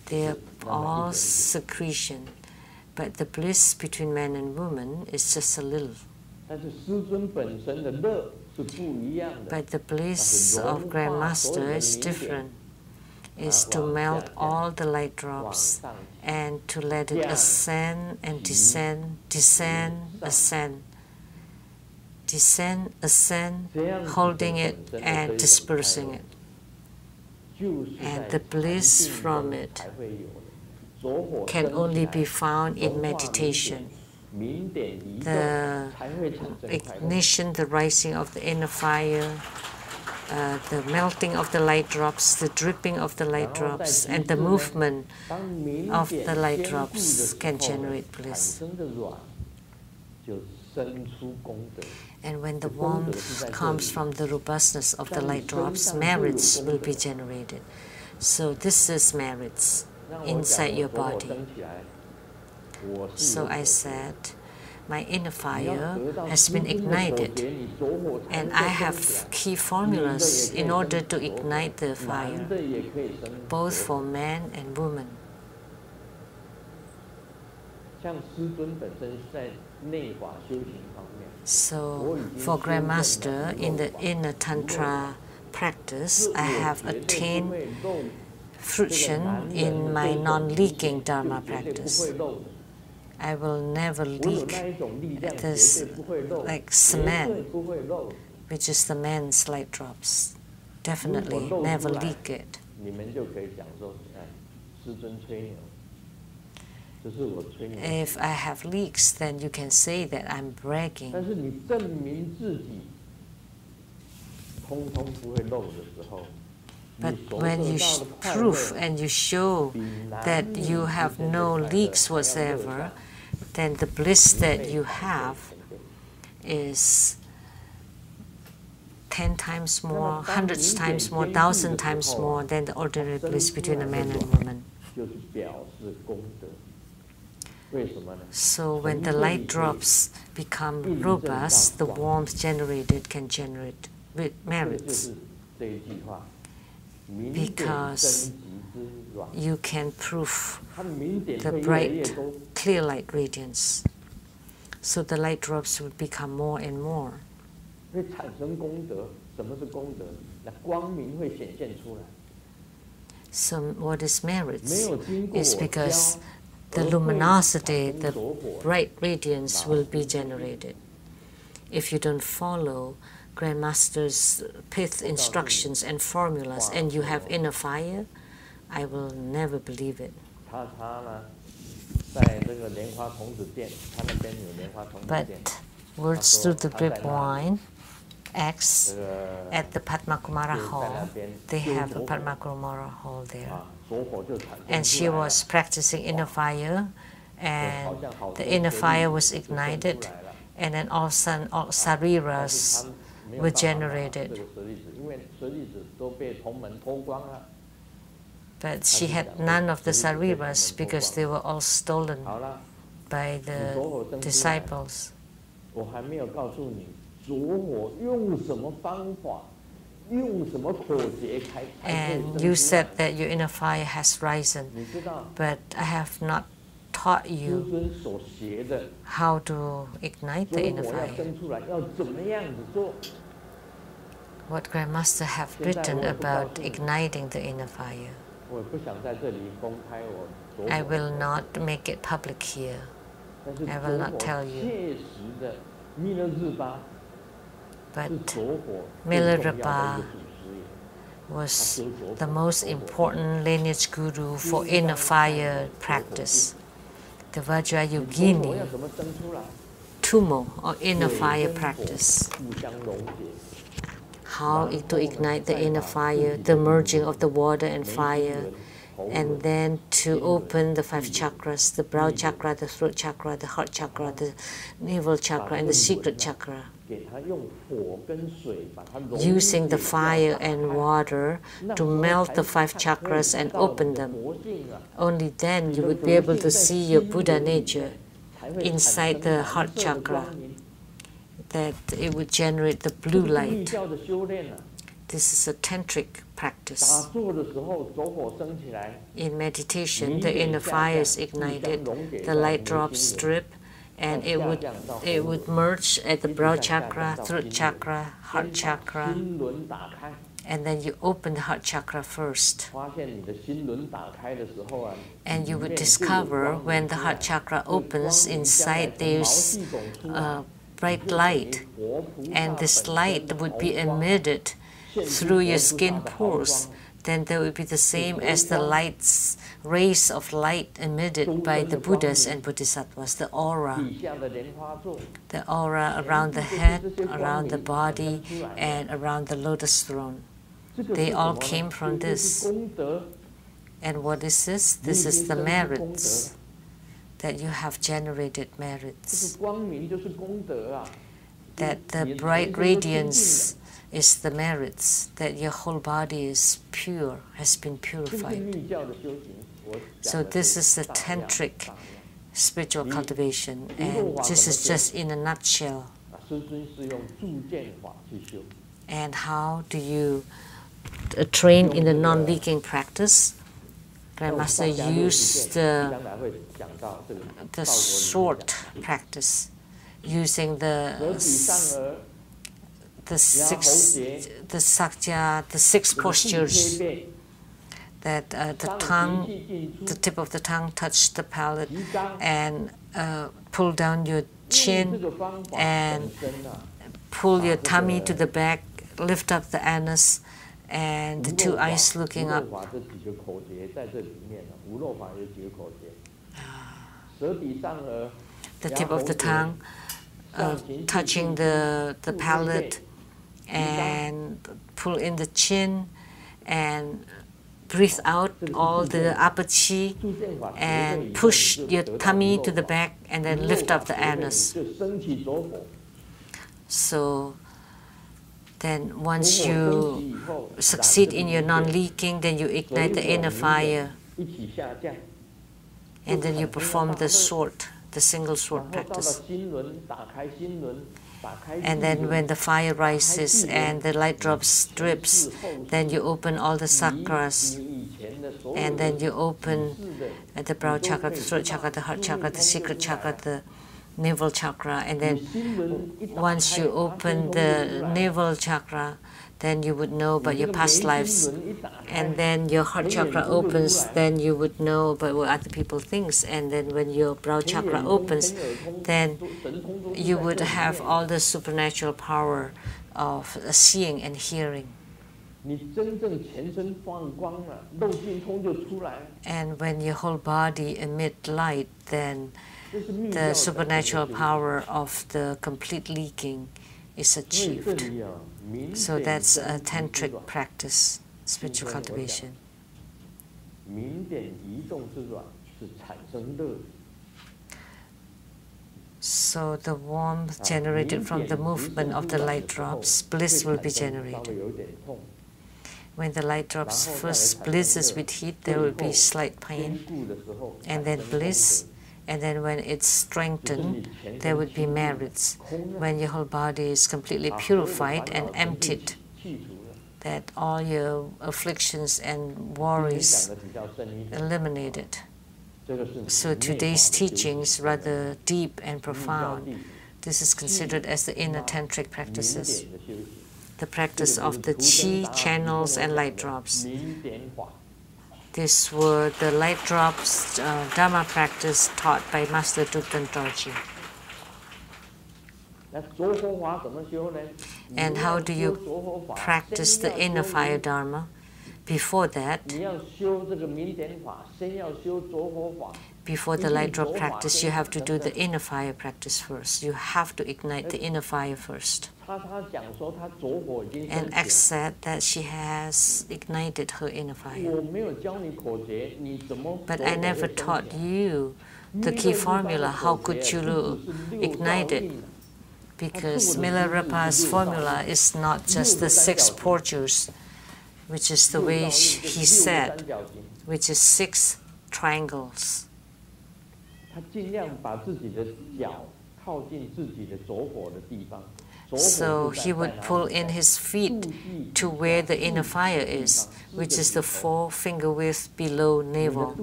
They are all secretion, but the bliss between man and woman is just a little. But the bliss of Grandmaster is different. Is to melt all the light drops and to let it ascend and descend, descend, ascend. Descend, ascend, holding it and dispersing it. And the bliss from it can only be found in meditation. The ignition, the rising of the inner fire, the melting of the light drops, the dripping of the light drops, and the movement of the light drops can generate bliss. And when the warmth comes from the robustness of the light drops, merits will be generated. So this is merits inside your body. So I said, my inner fire has been ignited, and I have key formulas in order to ignite the fire, both for man and woman. So for Grandmaster, in the inner Tantra practice, I have attained fruition in my non-leaking Dharma practice. I will never leak this, like cement, which is the man's light drops. Definitely never leak it. If I have leaks, then you can say that I'm bragging. But when you prove and you show that you have no leaks whatsoever, then the bliss that you have is 10 times more, hundreds times more, 1,000 times more than the ordinary bliss between a man and woman. So when the light drops become robust, the warmth generated can generate merits, because you can prove the bright, clear light radiance. So the light drops will become more and more. So what is merits is because the luminosity, the bright radiance will be generated. If you don't follow Grandmaster's pith instructions and formulas and you have inner fire, I will never believe it. But words through the grapevine, acts at the Padmakumara Hall. They have a Padmakumara Hall there. And she was practicing inner fire, and the inner fire was ignited, and then all of a sudden all sariras were generated. But she had none of the sariras because they were all stolen by the disciples. And you said that your inner fire has risen, but I have not taught you how to ignite the inner fire. What Grandmaster have written about igniting the inner fire. I will not make it public here. I will not tell you. But Milarepa was the most important lineage guru for inner fire practice. The Vajrayogini Tumo, or inner fire practice. How to ignite the inner fire, the merging of the water and fire, and then to open the 5 chakras, the brow chakra, the throat chakra, the heart chakra, the navel chakra, and the secret chakra. Using the fire and water to melt the 5 chakras and open them. Only then you would be able to see your Buddha nature inside the heart chakra, that it would generate the blue light. This is a tantric practice. In meditation, the inner fire is ignited, the light drops drip, and it would merge at the brow chakra, throat chakra, heart chakra, and then you open the heart chakra first. And you would discover when the heart chakra opens, inside there's bright light, and this light would be emitted through your skin pores. Then there would be the same as the rays of light emitted by the Buddhas and Bodhisattvas, the aura around the head, around the body, and around the lotus throne. They all came from this. And what is this? This is the merits, that you have generated merits. That the bright radiance is the merits, that your whole body is pure, has been purified. So this is the tantric spiritual cultivation, and this is just in a nutshell. And how do you train in the non-leaking practice? Grandmaster used the sword practice, using the 6 postures, that the tip of the tongue touched the palate, and pull down your chin, and pull your tummy to the back, lift up the anus, and the 2 eyes looking up. The tip of the tongue touching the palate, and pull in the chin, and breathe out all the upper chi, and push your tummy to the back, and then lift up the anus. So then once you succeed in your non-leaking, then you ignite the inner fire, and then you perform the sword, the single sword practice. And then when the fire rises and the light drops drips, then you open all the chakras, and then you open the brow chakra, the throat chakra, the heart chakra, the secret chakra, the navel chakra. And then once you open the navel chakra, then you would know about your past lives. And then your heart chakra opens, then you would know about what other people think. And then when your brow chakra opens, then you would have all the supernatural power of seeing and hearing. And when your whole body emits light, then the supernatural power of the complete leaking is achieved. So that's a tantric practice, spiritual cultivation. So the warmth generated from the movement of the light drops, bliss will be generated. When the light drops first blizzes with heat, there will be slight pain, and then bliss, and then when it's strengthened, there would be merits. When your whole body is completely purified and emptied, that all your afflictions and worries eliminated. So today's teaching is rather deep and profound. This is considered as the inner tantric practices, the practice of the Qi, channels, and light drops. These were the light drops Dharma practice taught by Master Dugden Dorji. And how do you practice the inner fire Dharma? Before that, before the light drop practice, you have to do the inner fire practice first. You have to ignite the inner fire first. And accept that she has ignited her inner fire. But I never taught you the key formula. How could you ignite it? Because Milarepa's formula is not just the 6 portals, which is the way he said, which is 6 triangles. So he would pull in his feet to where the inner fire is, which is the 4 finger width below navel.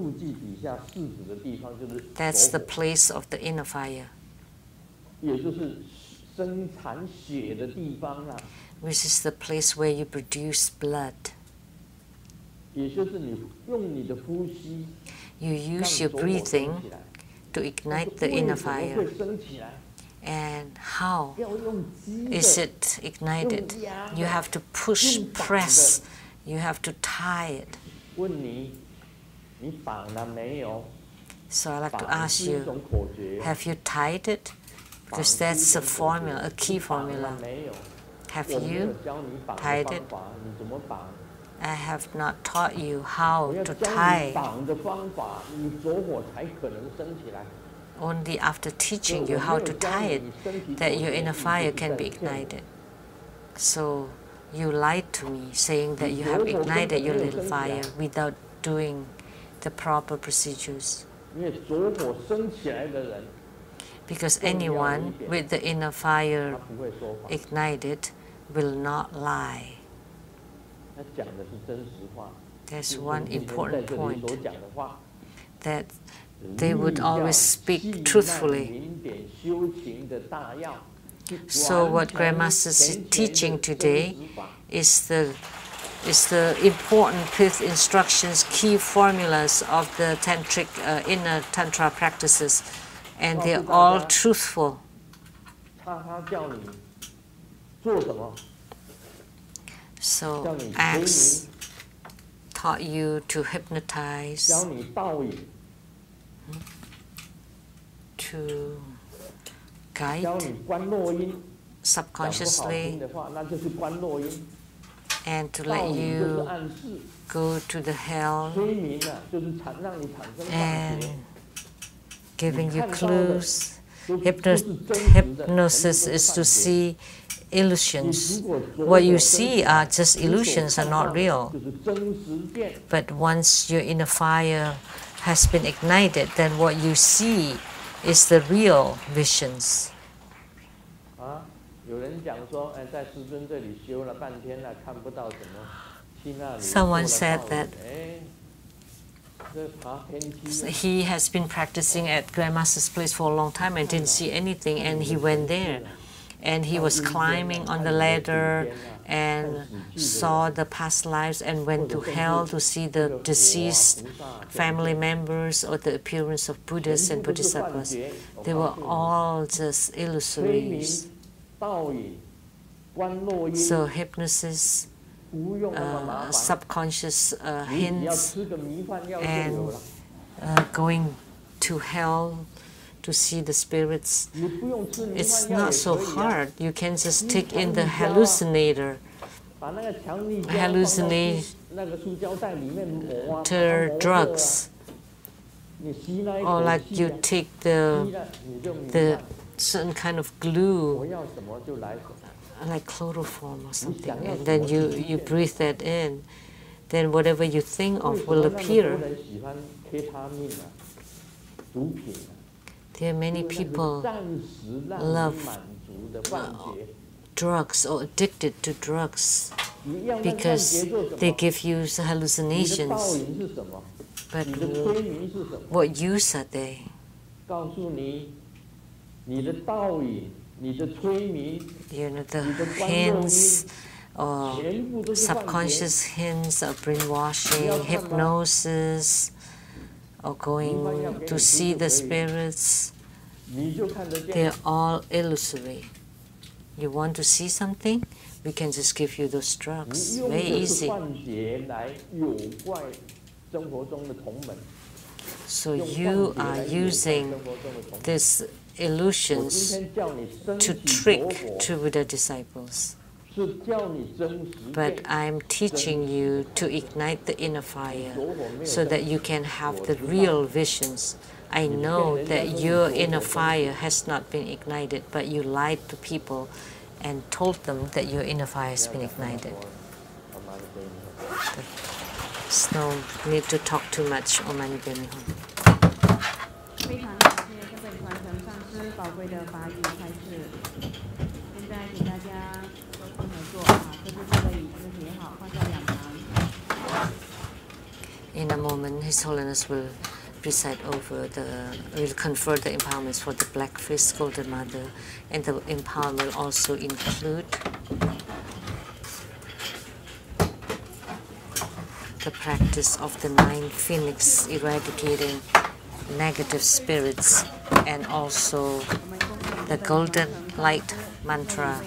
That's the place of the inner fire, which is the place where you produce blood. You use your breathing to ignite the inner fire. And how is it ignited? You have to push, press, you have to tie it. So I'd like to ask you, have you tied it? Because that's a formula, a key formula. Have you tied it? I have not taught you how to tie. Only after teaching you how to tie it, that your inner fire can be ignited. So you lied to me, saying that you have ignited your little fire without doing the proper procedures. Because anyone with the inner fire ignited will not lie. There's one important point, that they would always speak truthfully. So what Grandmaster is teaching today is the important fifth instructions, key formulas of the tantric inner tantra practices, and they're all truthful. So acts taught you to hypnotize, to guide subconsciously, and to let you go to the hell, and giving you clues. Hypnosis is to see illusions. What you see are just illusions, are not real. But once your inner fire has been ignited, then what you see is the real visions. Someone said that he has been practicing at Grandmaster's place for a long time and didn't see anything, and he went there. And he was climbing on the ladder and saw the past lives and went to hell to see the deceased family members or the appearance of Buddhas and Bodhisattvas. They were all just illusories. So hypnosis, subconscious hints, and going to hell to see the spirits. It's not so hard. You can just take in the hallucinator drugs, or like you take the certain kind of glue, like chloroform or something, and then you breathe that in. Then whatever you think of will appear. There are many people love drugs or addicted to drugs because they give you hallucinations. But what use are they? You know, the hints or subconscious hints of brainwashing, hypnosis, or going to see the spirits, they're all illusory. You want to see something? We can just give you those drugs. Very easy. So you are using these illusions to trick true Buddha disciples. But I'm teaching you to ignite the inner fire so that you can have the real visions. I know that your inner fire has not been ignited, but you lied to people and told them that your inner fire has been ignited. There's no need to talk too much. Om Mani Padme Hum. 非常感谢这位传承上师宝贵的法语开示。现在请大家收心合作啊，各自坐的椅子叠好，放在两旁。In a moment, His Holiness will recite over will confer the empowerments for the black-faced Golden Mother, and the empowerment will also include the practice of the 9 phoenix eradicating negative spirits, and also the golden light mantra.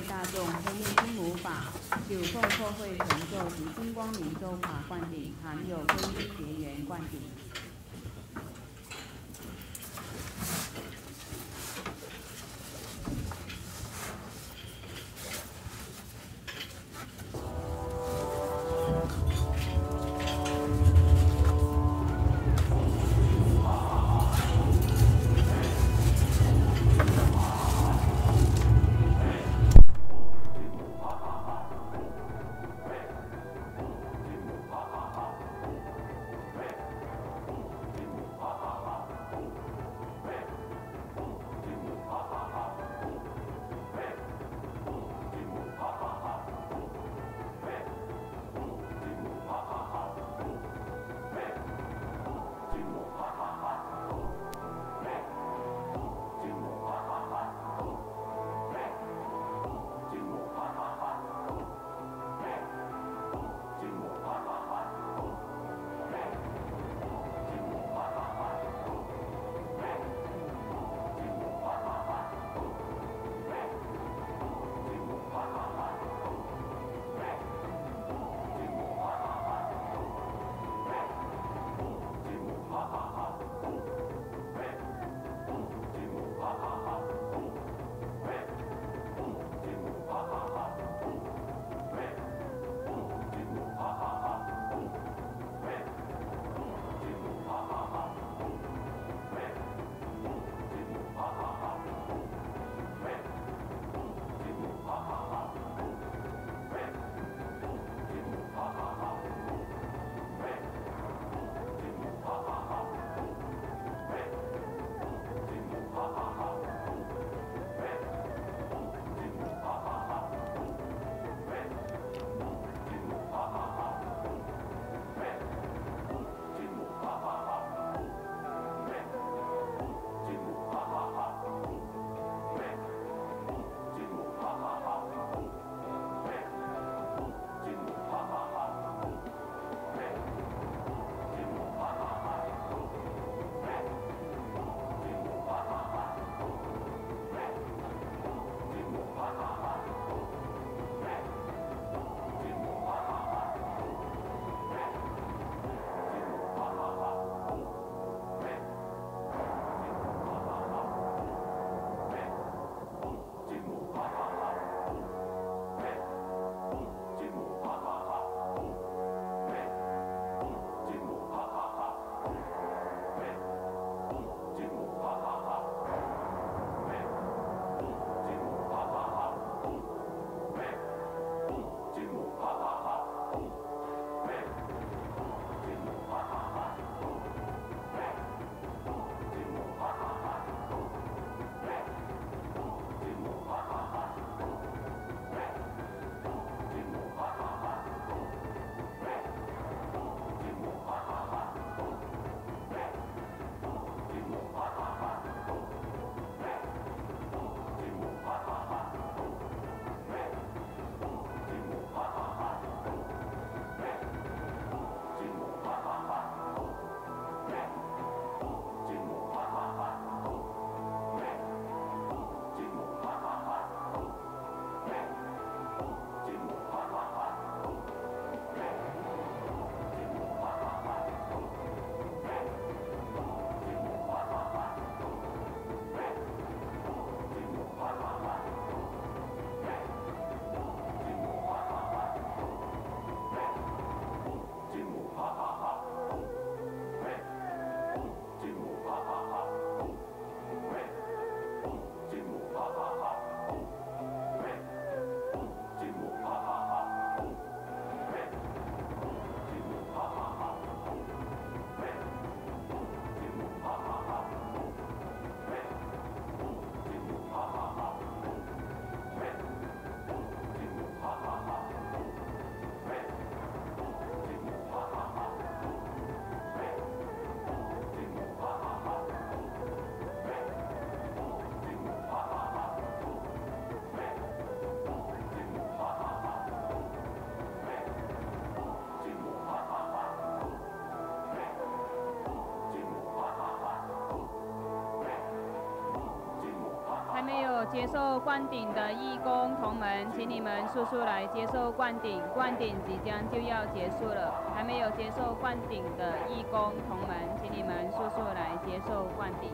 接受灌顶的义工同门，请你们速速来接受灌顶，灌顶即将就要结束了。还没有接受灌顶的义工同门，请你们速速来接受灌顶。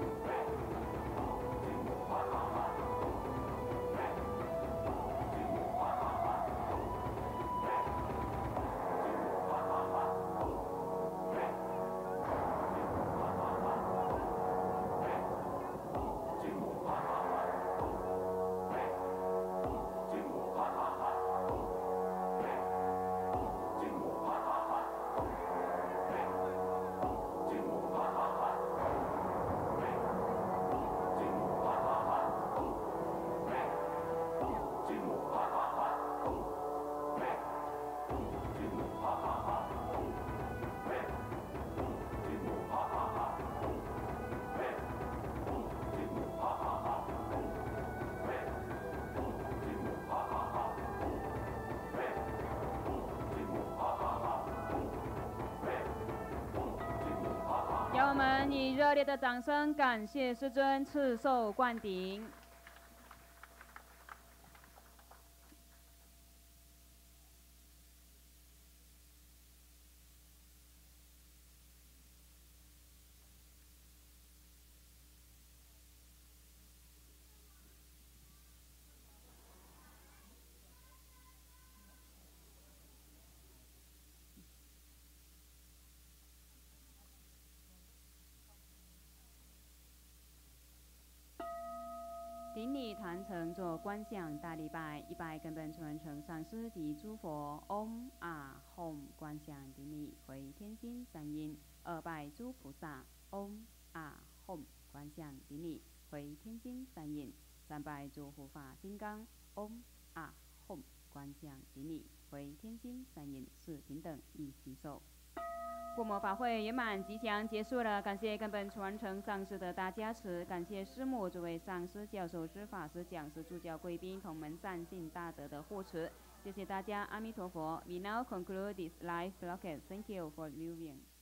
让我们以热烈的掌声感谢师尊赐授灌顶。顶礼坛城做观想大礼拜，一拜根本传承上师及诸佛嗡啊吽观想顶礼回天心三音，二拜诸菩萨嗡啊吽观想顶礼回天心三音，三拜诸护法金刚嗡啊吽观想顶礼回天心三音，四平等一起手。护摩法会圆满吉祥结束了，感谢根本传承上师的大加持，感谢师母、诸位上师、教授师、法师、讲师、助教贵宾同门善信大德的护持，谢谢大家，阿弥陀佛。We now conclude this live broadcast. Thank you for viewing.